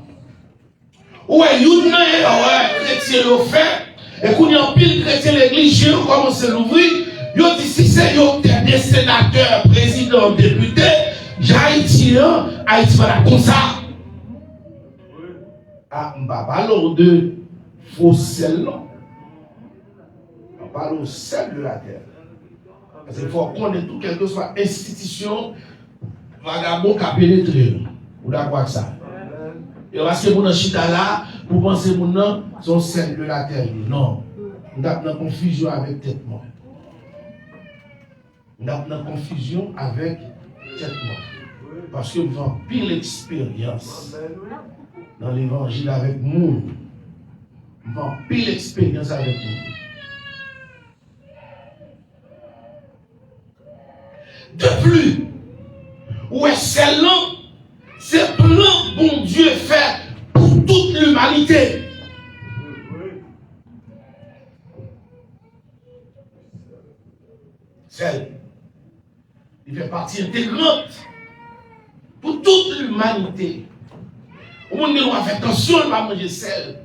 Ouais, chrétien le fait, et qu'on y a un pile chrétien l'église, je commence à l'ouvrir. Yo dit si c'est yo des sénateurs, présidents, députés, Haïti va comme ça. Ah, on va parler de faux sel. On parle au sel de la terre. Parce qu'il faut connaître tout, quelle que soit institution, vagabond qui a pénétré. Vous d'accord avec ça? Et parce que mon chita là, vous pensez mon nom, sont sel de la terre. Non. On a une confusion avec tête morte. On a une confusion avec tête morte. Parce que nous avons pile expérience dans l'évangile avec nous. Nous avons pile expérience avec nous. De plus, où est celle-là, c'est plein bon Dieu fait pour toute l'humanité. Celle, il fait partie intégrante pour toute l'humanité. Au monde qui doit faire attention, il va manger sel.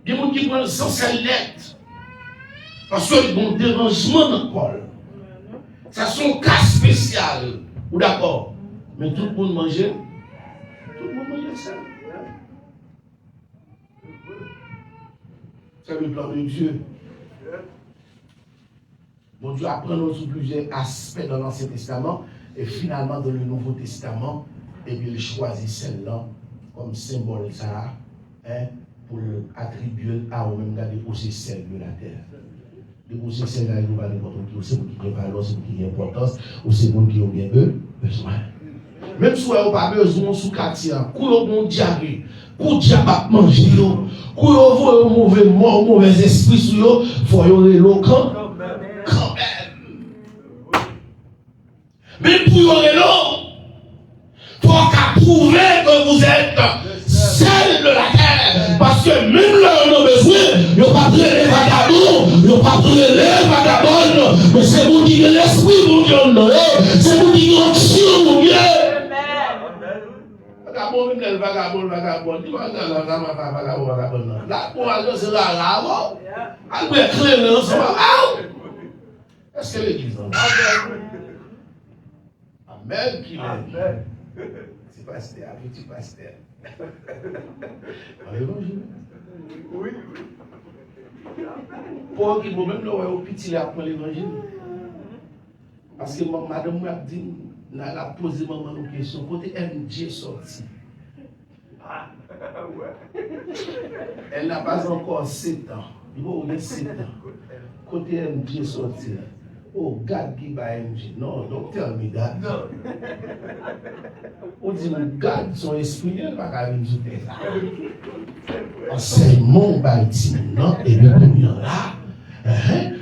Il y a des gens qui prennent sans sel net. Parce qu'ils ont un dérangement dans le corps. Ça sont cas spécial. Ou d'accord? Mais tout le monde mange. Tout le monde mange sel. C'est le plan de Dieu. Bon Dieu apprend sur plusieurs aspects dans l'Ancien Testament et finalement dans le Nouveau Testament, et puis il choisit celle-là comme symbole ça, hein, pour attribuer à eux-mêmes de déposer celle de la terre. Déposer celle-là, il ne va pas n'importe qui, c'est pour qui a valeur, c'est pour qui a importance, ou c'est pour qui a bien besoin. Même si vous n'avez pas besoin sous quartier, quand vous avez un diarrhée, quand vous avez mangé, quand vous avez un mauvais mort, mauvais esprit sur vous, il faut y l'eau quand même. Mais pour y aller l'eau, il faut prouver que vous êtes celle de la terre. Parce que même là, on a besoin, il n'y a pas de les vagabonds, il n'y a pas de les vagabonds, mais c'est vous qui avez l'esprit, mon Dieu, c'est vous qui avez l'onction, mon Dieu. Vagabond, même le vagabond, dis moi, vagabond. Là, pour aller, c'est là, là, on peut écrire le nom, est-ce que l'église en Amen, qui est. C'est pasteur, petit pasteur. L'évangile. Oui. Pour qui, même là, au petit, là, pour l'évangile. Parce que madame m'a dit, elle a posé maman une question. Côté MJ sorti. Elle n'a pas encore 7 ans. Il va 7 ans. Côté MJ sorti. Oh, God give a MJ. Non, don't tell me that. No. On dit, God, son esprit, il va pas venir sur terre. Enseignement, bâti, non, et bien, on là,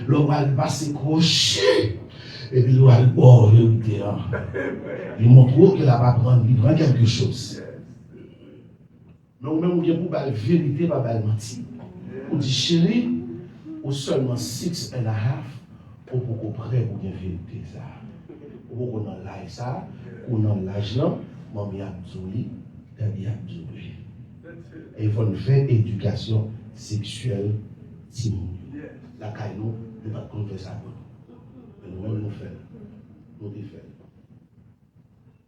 le roi va s'accrocher. Et puis, le roi, oh, il montre qu'il a pas prendre, il prend quelque chose. Mais on même, pour la vérité, pas la mentir. On dit, chérie, ou seulement 6,5. Pour qu'on prenne pour une vérité ça, pour qu'on en l'aille ça, qu'on a l'argent, maman a dit, daddy a dit. Et il faut faire éducation sexuelle timide. La caille, nous ne pas faire ça. Mais nous-mêmes, nous faisons. Nous faisons.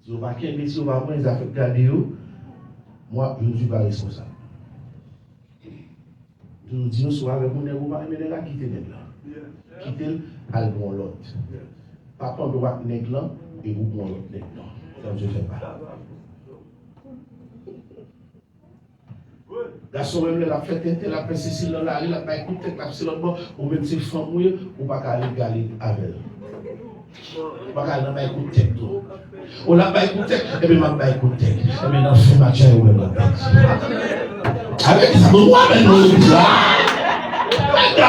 Si vous ne pouvez pas si vous ne pouvez pas les affaires garder, moi, je ne suis pas responsable. Je vous dis, nous avec mon nègre, mais les gars, quittez les là. Quittez le bon l'autre. Pas prendre le nègre là et vous prendre l'autre nègre là. Ça, je ne fais pas. Garçon, même la fête, la paix, Cécile, la rue, la paix, écoute, la c'est l'autre bord, ou même si femme mouille, ou pas qu'à aller galer avec elle. Pas qu'à aller écouter tout. Ou là, pas écouter, et bien, ma pas écouter. Et bien, dans ce match, ou même la tête. Avec ça, moi, maintenant,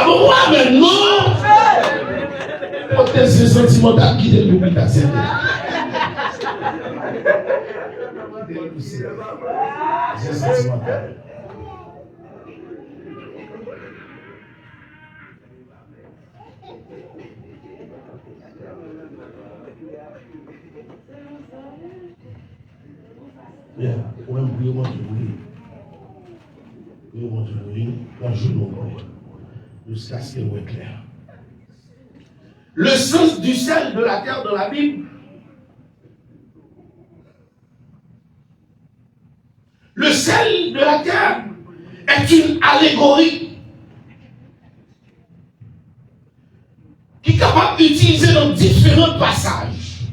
moi, maintenant. Peut-être c'est sentimental qui est le ta scène. C'est sentimental. Bien, on va prier mon Dieu. Priez mon Dieu, quand je nous prie, jusqu'à ce qu'il soit clair. Le sens du sel de la terre dans la Bible. Le sel de la terre est une allégorie qui est capable d'utiliser dans différents passages.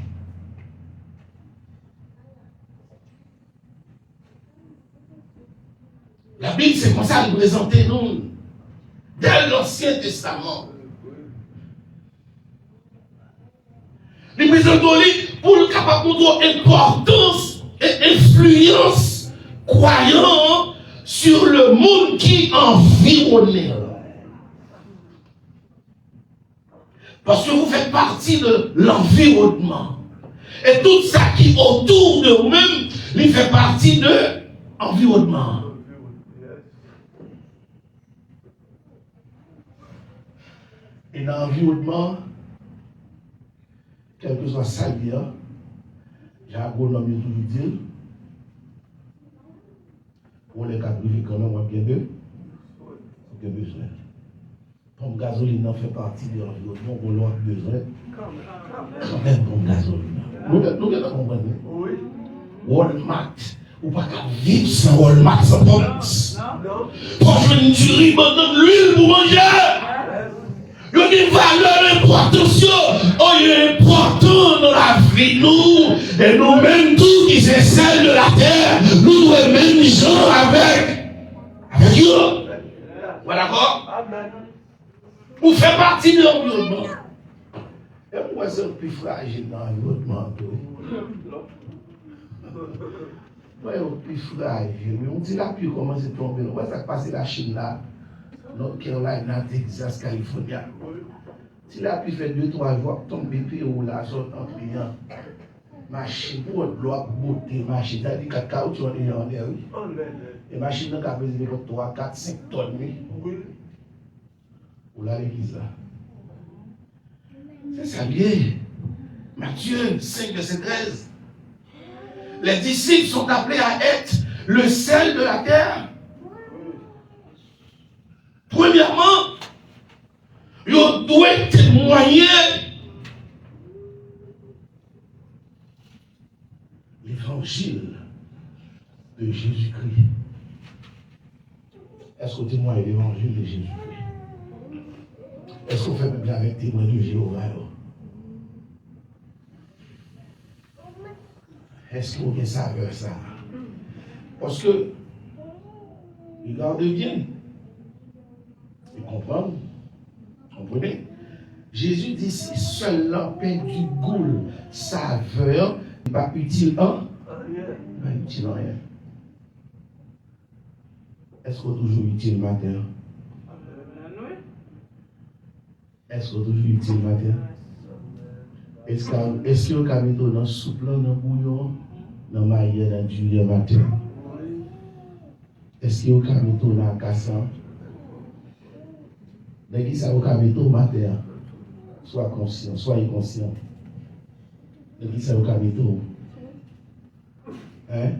La Bible, c'est comme ça nous présenter nous, dès l'Ancien Testament. Les présentons pour le capable de importance et influence croyant sur le monde qui environne. Parce que vous faites partie de l'environnement. Et tout ça qui est autour de vous-même, il fait partie de l'environnement. Et dans l'environnement, quel que soit ça, j'ai un gros nom toujours dit, pour les cas privés, quand même, on a bien besoin. Pompe gasoline fait partie de l'environnement, on a besoin. Quand même, pompe gasoline. Nous devons comprendre. Oui. Walmart, ou pas qu'à vivre sans Walmart, sans pompe. Pour une tuerie, de l'huile pour manger. Il y a une valeur importante, il y a important dans la vie, nous, et nous-mêmes, tous qui sont celles de la terre, nous devons même gens avec Dieu. Voilà, d'accord? Vous faites partie de l'environnement. Et moi, c'est le plus fragile dans l'environnement. Moi, c'est le plus fragile. Mais on dit là, puis comment c'est tombé. Moi, ça passe la Chine là. North Carolina, Texas, Californie. Si la pluie fait 2-3 jours, tombe puis ou la sorte en client. Machine pour l'eau, beauté, machine, c'est-à-dire que cacao, tu en es en l'air. Et machine qui a besoin de 3, 4, 5 tonnes. Ou là, l'église là. C'est ça lié. Matthieu 5, verset 13. Les disciples sont appelés à être le sel de la terre. Premièrement, ils doivent témoigner l'évangile de Jésus-Christ. Est-ce qu'on témoigne l'évangile de Jésus-Christ? Est-ce qu'on fait bien avec témoin de Jéhovah? Est-ce qu'on savait ça? Parce que, regardez bien. Comprenez? Jésus dit si seul la pain du goût, saveur, n'est pas utile en pas utile en rien. Est-ce qu'on est toujours utile matin? Est-ce qu'on est toujours utile matin? Est-ce qu'il y a un mettre dans soupe, dans le bouillon, dans le maïs, dans du lait matin? Est-ce qu'il y a un mettre dans le cassan? Mais qui ça au caméto matin, sois conscient, sois inconscient. Mais qui ça au caméto, Hein?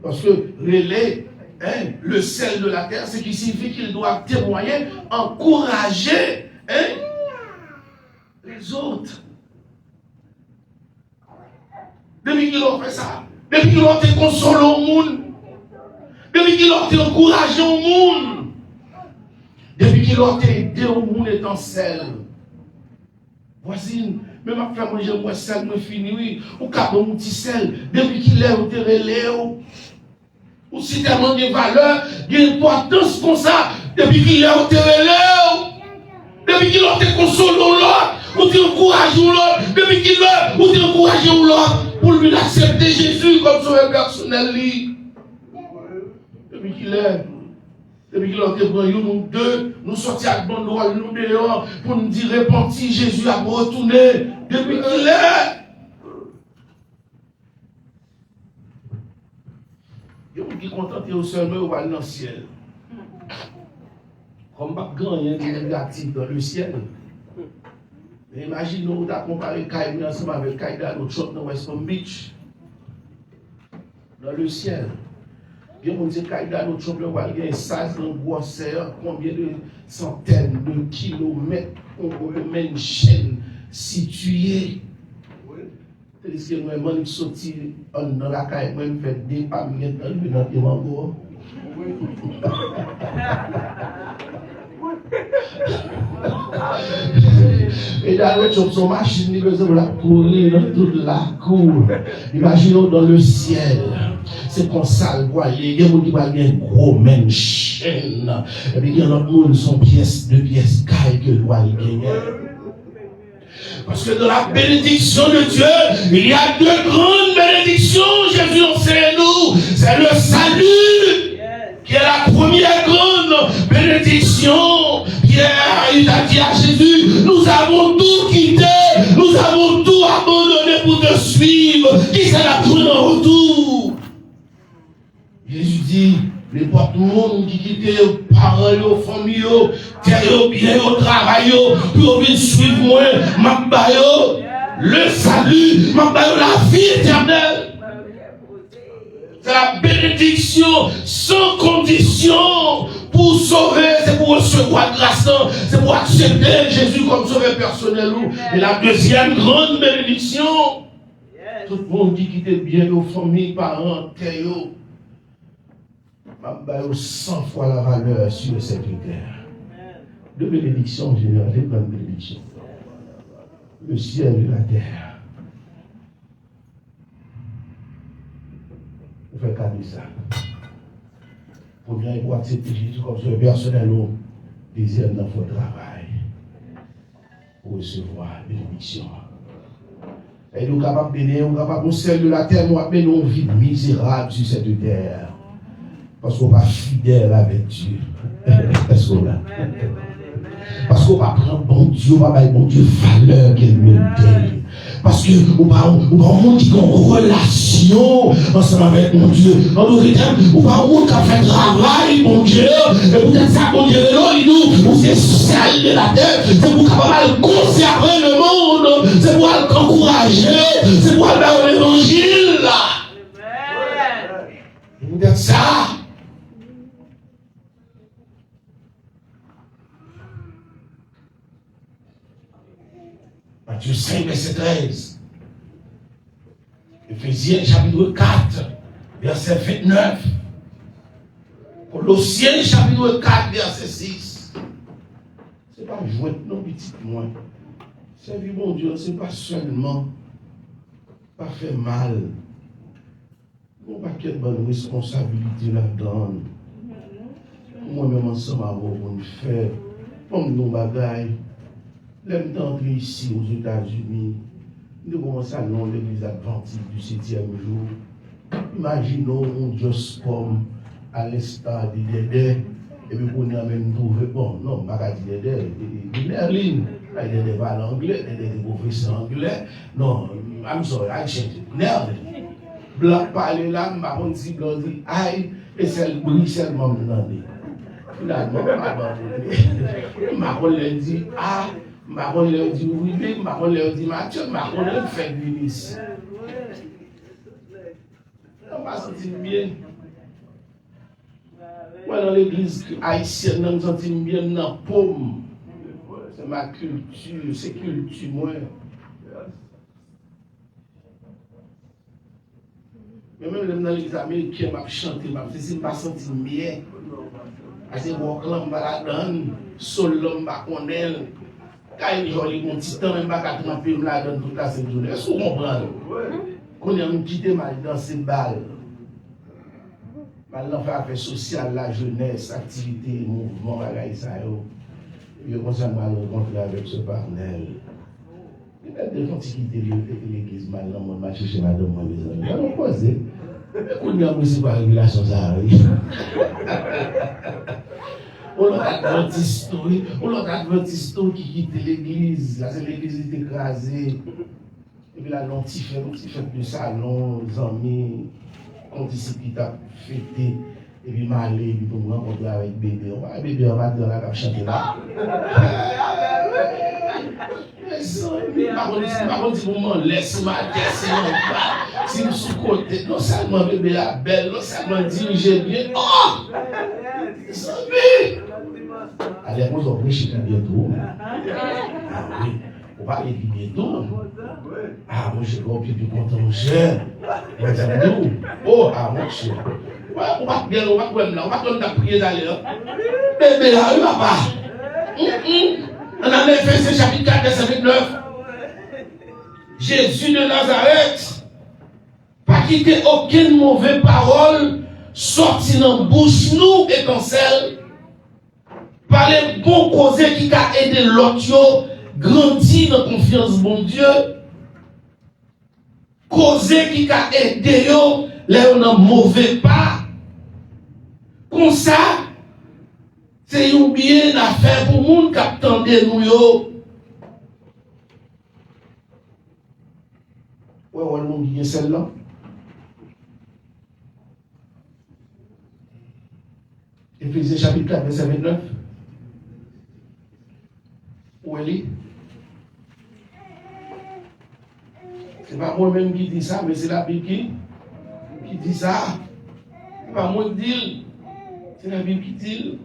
Parce que relais, hein, le sel de la terre, ce qui signifie qu'il doit témoigner, encourager, hein, les autres. Depuis qu'il a fait ça, depuis qu'il a été consolé au monde, depuis qu'il a été encouragé au monde, depuis qu'il a été aidé au monde étincelle. Voisine, même après faire manger moi sel, moi fini, oui, ou cap mon petit sel, depuis qu'il est au terrain, ou si tellement de valeur, d'importance comme ça, depuis qu'il est au terrain, depuis qu'il a été consolé l'autre, ou tu encourages l'autre, depuis qu'il est, ou tu encourages l'autre, pour lui accepter Jésus comme sauveur personnel. Depuis qu'il est. Depuis qu'il a été pris, nous deux, nous sortis avec bon droit, nous dehors, pour nous dire repenti, Jésus a retourné. Depuis qu'il est. Il y a des gens qui sont contents au seulement au dans le ciel. Comme pas grand, il y a des négatifs dans le ciel. Imaginez-vous, tu as comparé Kaï ensemble avec Kaïda, l'autre shop dans West Palm Beach. Dans le ciel. Il y a des Kaïda, l'autre shop, il y a 16 grosseur, combien de centaines de kilomètres, on met une chaîne située. C'est-à-dire que moi, je suis sorti dans la caille, moi, je fais des palmiers dans le mango. Et dans l'autre, son machine, il besoin de la courir dans toute la cour. Imaginons dans le ciel. C'est comme ça, le voilier. Il y a des gens qui ont une grosse chaîne. Et puis, il y a d'autres gens qui sont deux pièces caille que le voilier gagne. Parce que dans la bénédiction de Dieu, il y a deux grandes bénédictions. Jésus enseigne nous. C'est le salut, qui est la première grande bénédiction. Pierre, il a dit à Jésus, nous avons tout quitté, nous avons tout abandonné pour te suivre. Qui c'est la prendre en retour? Jésus dit, les monde qui quittent parents, les familles, terre, bien, au travail, pour venir suivre moi, le salut, la vie éternelle. C'est la bénédiction sans condition pour sauver, c'est pour recevoir grâce, c'est pour accepter Jésus comme sauveur personnel. Et la deuxième grande bénédiction, tout le monde qui quitte bien nos familles, parents, terre, m'a 100 fois la valeur sur cette terre. Deux bénédictions générales, deux grandes bénédictions. Le ciel et la terre. Vous faites cas de ça. Première, il faut accepter Jésus comme ce personnel. Deuxième, dans votre travail. Pour recevoir la bénédiction. Et nous sommes capables de bénir, nous sommes capables de ciel de la terre, nous avons une vie misérable sur cette terre. Parce qu'on n'est pas fidèle avec Dieu. Est-ce qu'on a? Parce qu'on va prendre bon Dieu, on va mettre bon Dieu valeur qu'il mérite. Parce que on va monde qui a une relation ensemble avec mon Dieu. Dans nos rythmes, on va monde qui a fait travail, mon Dieu. Et peut-être ça, mon Dieu, nous, c'est celle de la terre. C'est pour capable conserver le monde. C'est pour encourager. C'est pour faire l'évangile là. Et peut-être ça. Matthieu 5, verset 13. Éphésiens chapitre 4, verset 29. Colossiens chapitre 4, verset 6. Ce n'est pas jouer non petit moins. Servir mon Dieu, ce n'est pas seulement pas faire mal. Non pas quelle bonne responsabilité là-dedans. Moi-même ensemble à vous, on fait comme nos bagailles. L'aime d'entrer ici aux États-Unis, nous commençons à nom l'église adventiste du 7e jour. Imaginons un diaspora à l'instar de Dédé, et puis on a même trouvé, bon, non, pas qu'à dire Dédé, Merlin, Dédé parle anglais, Dédé est professeur anglais, non, I'm sorry, I changed it, Merlin. Blanc parle là, marron dit, blanc dit, aïe, et c'est le bruit seulement maintenant. Finalement, abandonné. Marron lui dit, ah, Marron leur dit ouvrier, Marron leur dit Mathieu, Marron leur fait ministre. On va se sentir bien. Moi, dans l'église haïtienne, nous nous sentons bien dans la paume. C'est ma culture, c'est culture, moi. Mais même dans l'église américaine, je chante, je me sens bien. Parce que je suis la donne, seul l'homme va connaître. Quand il y a un petit temps, je ne vais pas tremper la donne toute la journée. Est-ce que vous comprenez? Quand on a quitté ma danse balle. Maintenant, affaires sociales, la jeunesse, activité, mouvement, je concerne ma rencontre avec ce partenaire. Il y a des gens qui quittent l'église maintenant, moi, je cherche madame, moi, mes amis. On va poser. Mais qu'on y a aussi par régulation, ça arrive. On a Adventiste qui quitte l'église. Là, c'est l'église qui est écrasée. Et puis là, l'on fait de salon, les amis. On dit qui t'a fêté, et puis m'aller, et puis pour me rencontrer avec bébé. Bébé, on va dire là, chanter là. Par contre, si vous m'en laissez ma tête, si vous sous-côté, non seulement bébé la belle, non seulement dirigez bien. Oh! Zombie! Allez, moi, on va chez bientôt. Ah oui, on va aller bientôt. Ah, moi, je suis un peu plus content, mon cher. Oh, ah, mon cher. On va bien, on va quand même là, on va comme ta prière d'ailleurs. Bébé là, il va pas. On a Éphésiens chapitre 4, verset 9. Jésus de Nazareth, pas quitter aucune mauvaise parole sortie dans la bouche, nous et dans celle. Par les bons causés qui a aidé l'autre, grandir dans confiance, bon Dieu. Causer qui a aidé yo, là on a mauvais pas. Comme ça, c'est une bien affaire pour monde qui attendait nous yo. Ouais, on a bien celle-là. Éphésiens chapitre 4, verset 29. Où elle est? C'est pas moi-même qui dis ça, mais c'est la Bible qui dit ça. C'est pas moi qui dis, c'est la Bible qui dit.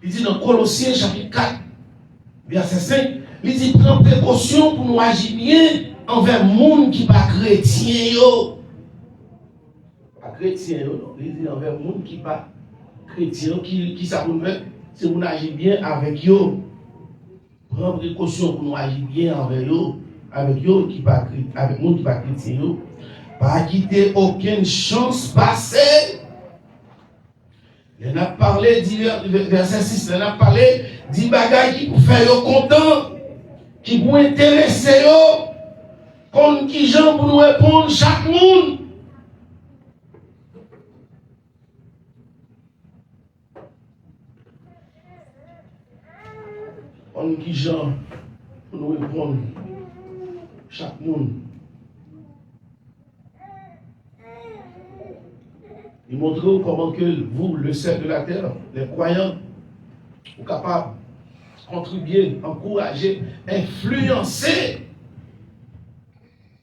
Il dit dans Colossiens chapitre 4, verset 5, il dit prends précaution pour nous agir bien envers le monde qui n'est pas chrétien. Pas chrétien, non. Il dit envers le monde qui n'est pas chrétien, qui ça vous met. Si vous agissez bien avec eux, prendre précaution pour nous agir bien avec eux, avec eux qui pas avec nous qui pas chrétien, pas quitter aucune chance passée. Il a parlé verset 6, il a parlé des bagages qui pour faire eux content, qui pour intéresser eux, comme qui gens pour nous répondre chaque monde. On qui gens pour nous répondre chaque monde. Il montre comment que vous, le cercle de la terre, les croyants, vous capables de contribuer, encourager, influencer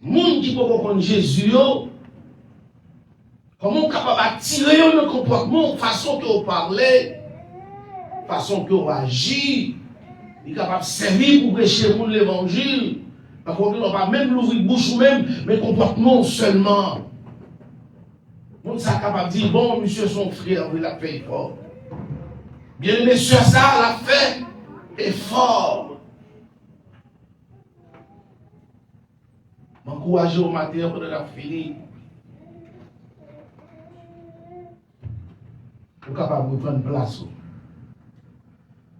les gens qui peuvent comprendre Jésus, comment vous capable d'attirer le comportement, façon que vous parlez, façon que vous agissez. Il est capable de servir pour prêcher l'évangile. Par contre, on ne va pas même l'ouvrir bouche ou même, mais comportement seulement. On est capable de dire, bon, monsieur, son frère, il a fait fort. Bien aimé, sur ça, l'a fait effort. M'encourager au matin pour la fini. Vous êtes capable de prendre place.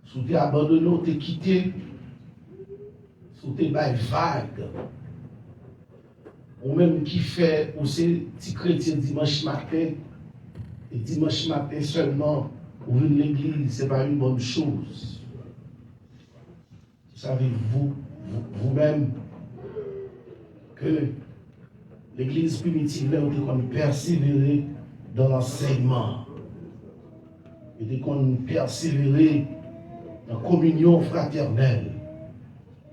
Si vous êtes abandonné, vous êtes quitté, si vous êtes vague, ou même qui fait, ou c'est petit chrétien dimanche matin, et dimanche matin seulement, vous venez à l'église, ce n'est pas une bonne chose. Vous savez, vous-même, que l'église primitive, là, vous devez persévérer dans l'enseignement. et qu'on persévérer en communion fraternelle,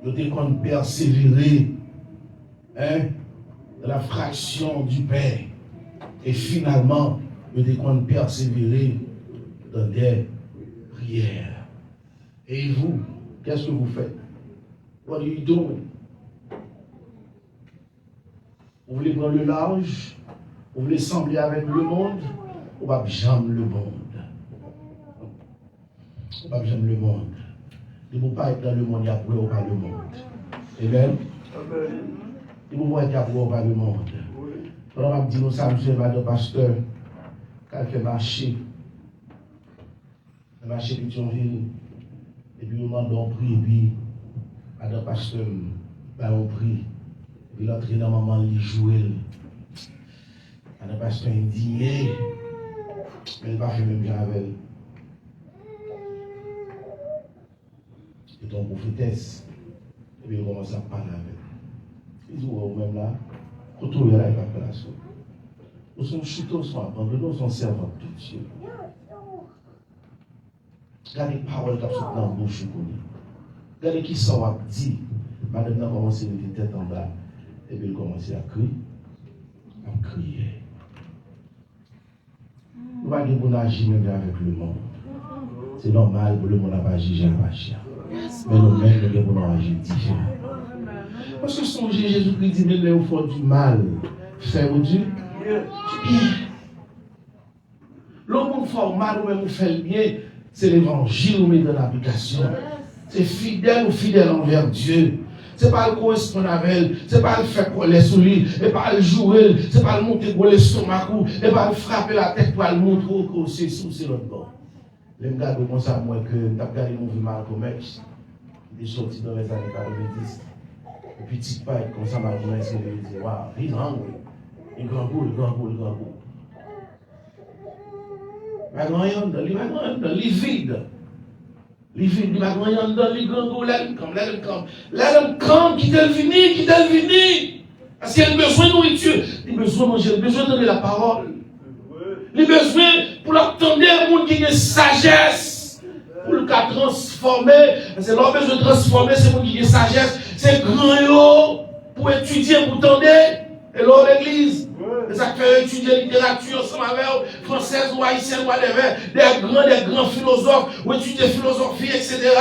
et qu'on persévérer dans la fraction du pain, et finalement, et qu'on persévérer dans des prières. Et vous, qu'est-ce que vous faites? What are you doing? Vous voulez prendre le large? Vous voulez sembler avec le monde? Ou pas jamais le monde? Ou pas jamais le monde? Il ne faut pas être dans le monde, il y a pour ou pas le monde. Amen? Il ne faut pas être pour ou pas le monde. On va dire, nous sommes un pasteur qui a fait marcher. Un marché de Pétionville. Et puis, on demande un prix. Et puis, un pasteur, on prie. Et puis, l'entraîneur, maman, il joue. Un pasteur indigné. Mais il n'a pas fait même bien avec elle. Et ton prophétesse. Et puis il commence à parler avec elle. Il dit, ouais, même là, autour de là, il va faire la chose. Nous sommes chutés, nous sommes abandonnés, nous sommes servants de Dieu. Regardez les paroles qui sont dans la bouche. Regardez qui sont à dire. Madame a commencé à mettre tête en bas. Et puis il commence à crier. À crier. Nous ne pouvons pas agir même avec le monde. C'est normal pour le monde à agir, j'ai un chien. Mais nous-mêmes, nous devons agir différemment. Parce que songez, Jésus-Christ dit, même les font du mal, faire du bien. Le monde fait mal ou même vous fait le bien, c'est l'évangile ou met dans l'application. C'est fidèle ou fidèle envers Dieu. Ce n'est pas le correspondre avec elle, ce n'est pas le faire coller sous lui, ce n'est pas le jouer, ce n'est pas le monter pour le stomac, ce n'est pas le frapper la tête pour le montrer que c'est sous, c'est l'autre bord. Les gars, comme ça, moi, que tu as regardé le mouvement Malcolm X, qui est sorti dans les années 90. Et puis, petit pas, comme ça, Malcolm X, il dit, waouh, il est hungry. Il est grand goût, il est grand goût, il est grand goût. La grande yonde, il est vide. Il est vide, il va grand yonde, il est grand goût, let him come, qui t'est venu. Parce qu'il a besoin de nourriture, il a besoin de manger, il a besoin de donner la parole. Il a besoin pour l'entendre un monde qui a une sagesse, pour le cas transformer. C'est leur besoin de transformer, c'est monde qui a une sagesse. C'est grand yo pour étudier, pour tendre. Et là, l'église. C'est ça qui fait étudier la littérature ensemble avec française ou haïtienne ou whatever, des grands philosophes, ou étudier philosophie, etc.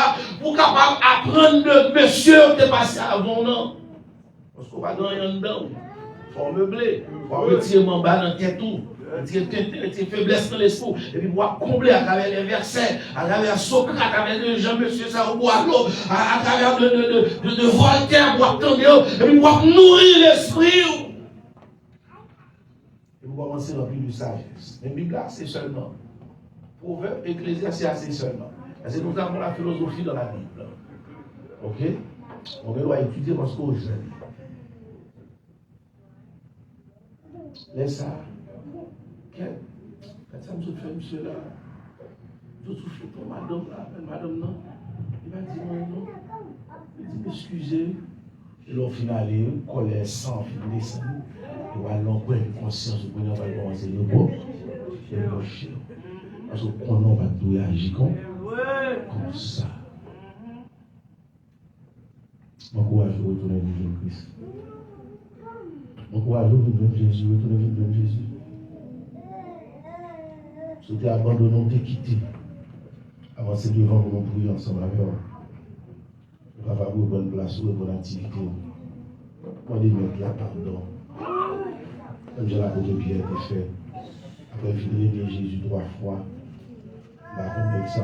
Pour capable apprendre de monsieur qui est passé avant, non? Parce qu'on va gagner dedans. Il faut meubler. Il faut retirer mon bas dans la tête tout. Tes faiblesses dans l'esprit, et puis pouvoir combler à travers les versets, à travers Socrate, à travers Jean-Monsieur Sarou, à travers de Voltaire, pour attendre, et puis pouvoir nourrir l'esprit. Et vous commencez à remplir de sagesse. La Bible, c'est seulement. Proverbe, Ecclésiaste, c'est seulement. Parce que nous avons la philosophie dans la Bible. Ok? On doit étudier parce qu'on jeune. Laisse ça. Quand ça me fait, monsieur là, je souffle pour madame là, madame non. Il va dire non. Il dit excusez. Et là, au final, il colère sans finir descendre. Il va l'envoyer une conscience, vous ne pouvez pas commencer le bon. C'est le chien. Parce qu'on va tout réagir comme ça. Mon courage de retourner à Jésus-Christ. Mon courage de retourner à Jésus, retourner à Jésus. Si tu es abandonné, tu es quitté. Avancez devant pour nous prier ensemble avec vous. On va avoir une bonne place ou une bonne activité. On dit mettre là pardon. Comme j'ai la côté Pierre était fait. Après, je l'ai Jésus 3 fois. Avec ça.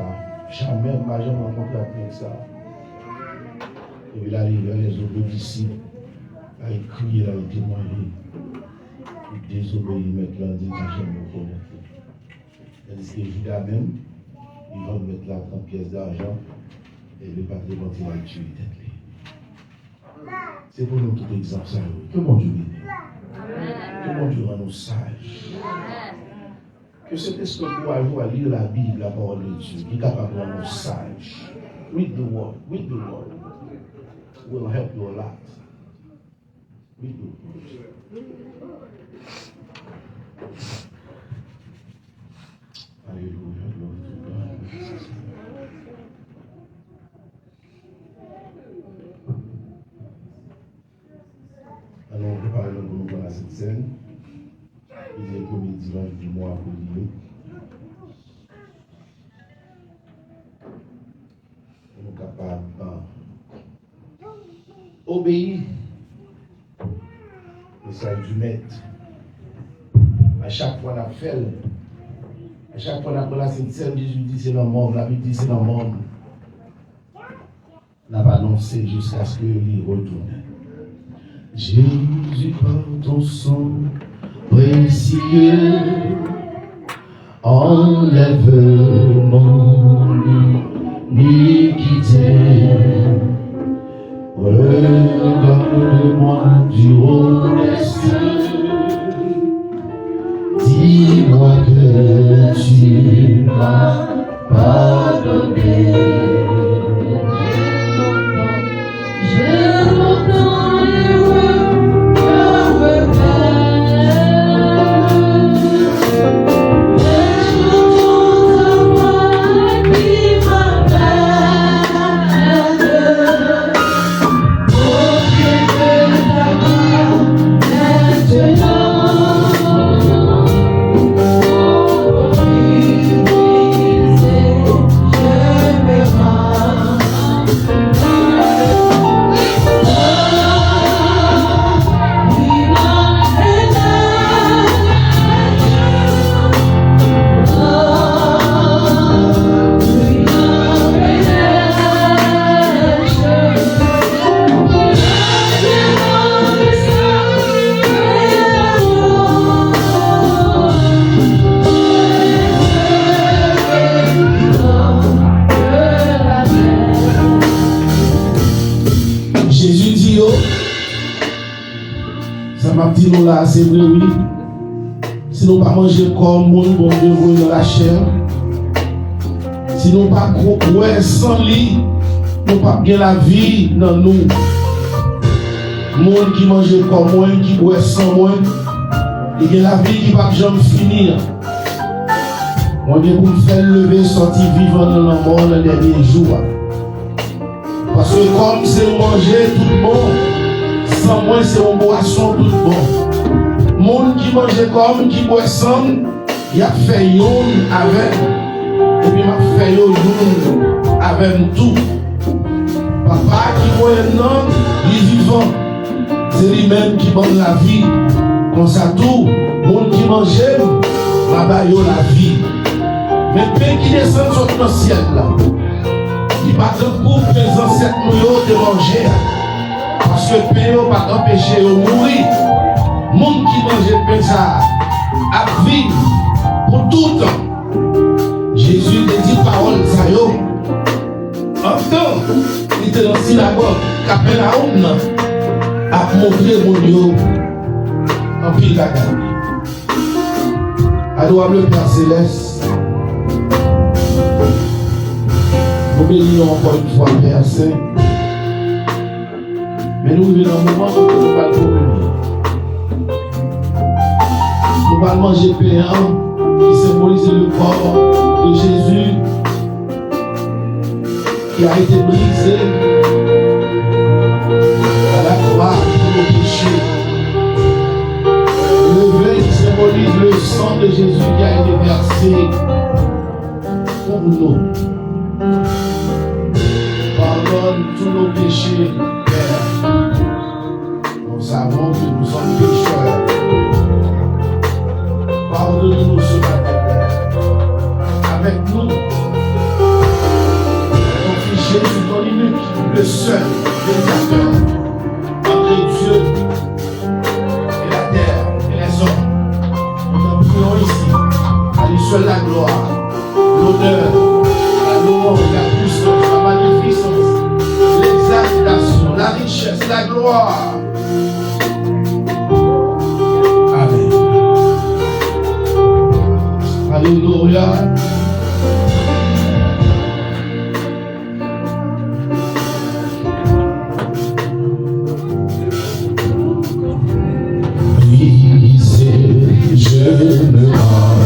Jamais, je n'ai jamais rencontré avec ça. Et puis là, il y a les autres disciples. Là, il crie, là, il témoigne. Il désobéit, maintenant, il dit que je me connais. Tandis que Judas même, il va mettre là 30 pièces d'argent et le patrimoine il va le tuer tête. C'est pour nous tout exemple ça. Que mon Dieu bénisse. Que mon Dieu rend nous sages. Que cet esprit pour vous à lire la Bible, la parole de Dieu, qui est capable de rendre nous sages. Read the word. Read the word. Will help you a lot. Read the word. Alléluia, gloire à Dieu. Sainte-Seine. Il est le premier dimanche du mois pour lui. Nous sommes capables d'obéir au salut du maître. À chaque fois, on a fait. À chaque fois, on a pris la Sainte-Seine, Jésus dit c'est le monde, la Bible dit c'est le monde. On a annoncé jusqu'à ce qu'il retourne. Jésus, par ton sang précieux, enlève mon iniquité. Regarde-moi du haut des cieux. Dis-moi que tu m'as pardonné. Je m'entends heureux, heureux Père. Et j'entends ta voix qui m'appelle. Au pied de ta main, maintenant. Dis-nous là, c'est vrai, oui. Si nous pas manger comme monde, bon Dieu, vous dans la chair. Si nous pas croire sans lit, nous pas bien la vie dans nous. Monde qui mange comme moi, qui boit sans moi, il y a la vie qui va jamais finir. On vient pour me faire lever, sortir vivant dans le monde dans les derniers jours. Parce que comme c'est manger tout le monde, sans moi, c'est une boisson tout bon. Monde qui mange comme, qui boit sans, il a fait yon avec, et puis il a fait yon avec tout. Papa qui boit non, il est vivant. C'est lui-même qui donne la vie. Comme ça, tout, monde qui mange, va bailler la vie. Mais le pain qui descend sur le ciel, là, il va te couper les ancêtres de manger. Parce que le pain n'a pas empêché de mourir. Le monde qui mange le pain, ça a vivre pour tout le temps. Jésus te dit parole, ça yo. En temps, il était dans la synagogue, Capernaum, a montré mon Dieu en pile la gamme. Adorable le Père Céleste, nous bénissons encore une fois Père Saint. Mais nous vivons dans un moment où nous ne pouvons pas communier. Nous allons manger pain qui symbolise le corps de Jésus qui a été brisé à la croix pour nos péchés. Le vin qui symbolise le sang de Jésus qui a été versé pour nous. Pardonne tous nos péchés, Père. Nous savons que nous sommes pécheurs. Pardonne-nous ce matin, Père. Avec nous, ton Fils Jésus, ton unique, le seul médiateur entre Dieu et la terre et les hommes. Nous en prions ici, à lui seul la gloire, l'honneur, la louange, la puissance, la magnificence, l'exaltation, la richesse, la gloire. Amen. Alléluia. Je me rends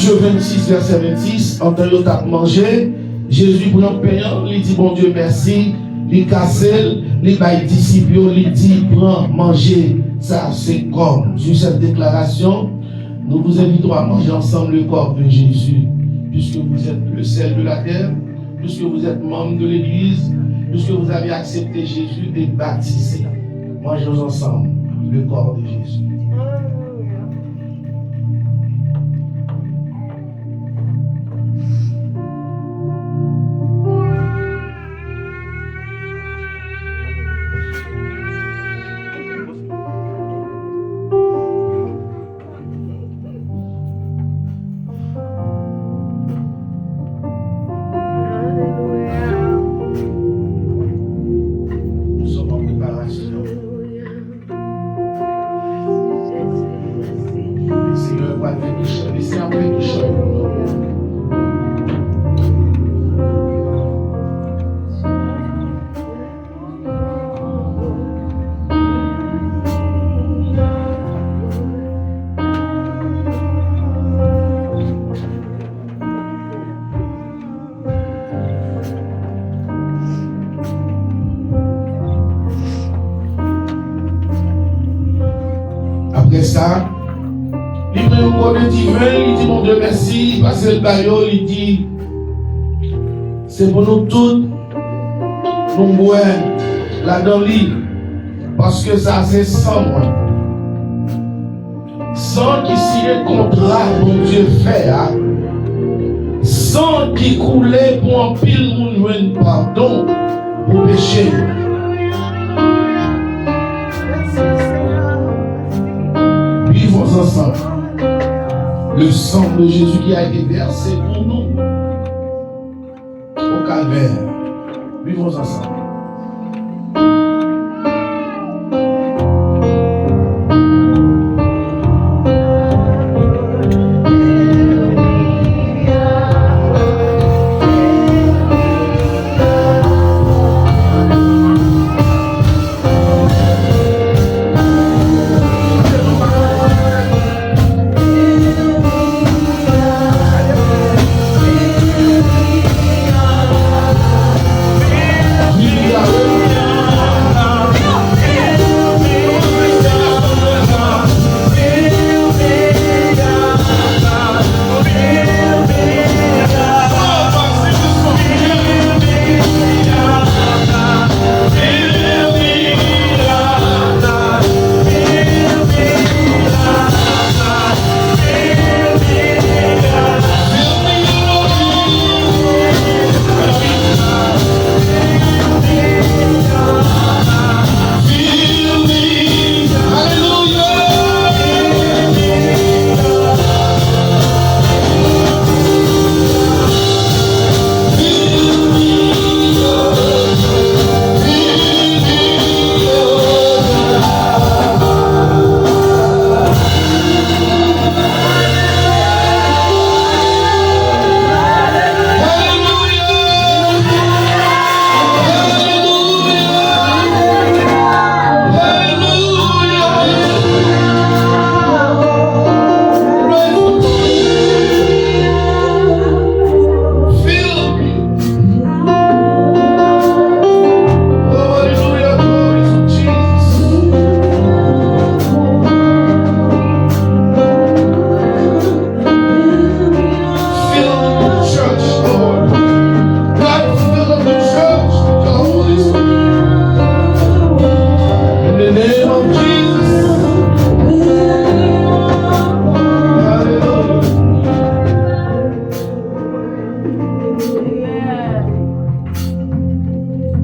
Matthieu 26, verset 26, en temps où t'as mangé, Jésus prend pain, il dit bon Dieu merci, il casse, il baille disciples, il dit prends, manger. Ça c'est comme. Sur cette déclaration, nous vous invitons à manger ensemble le corps de Jésus, puisque vous êtes le sel de la terre, puisque vous êtes membre de l'Église, puisque vous avez accepté Jésus et baptisé. Mangeons ensemble le corps de Jésus. Après ça, il prend un corps de divin, il dit mon Dieu merci, parce que le baillot, il dit c'est pour nous tous, nous boire là-dedans lit, parce que ça c'est sang, moi. Sang qui signe contrat, mon Dieu fait, hein? Sang qui coulait pour un pile, mon pardon pour péché. Vivons ensemble. Le sang de Jésus qui a été versé pour nous au calvaire. Vivons ensemble.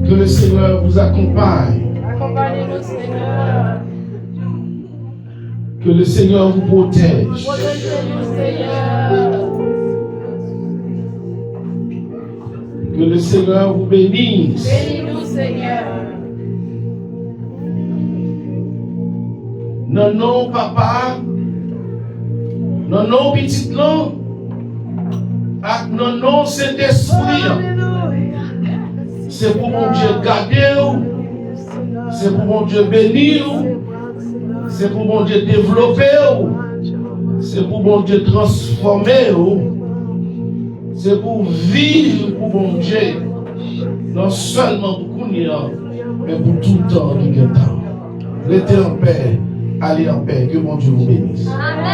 Que le Seigneur vous accompagne. Accompagnez-nous, Seigneur. Que le Seigneur vous protège. Protégez-nous, Seigneur. Que le Seigneur vous bénisse. Bénis-nous, Seigneur. Non, non, papa. Non, non, petit non. Non, non, Saint-Esprit. C'est pour mon Dieu garder. C'est pour mon Dieu bénir. C'est pour mon Dieu développer. C'est pour bon Dieu transformer. C'est pour vivre pour bon Dieu. Non seulement pour Kounia, mais pour tout le temps qui est temps. Restez en paix. Allez en paix. Que bon Dieu vous bénisse. Amen.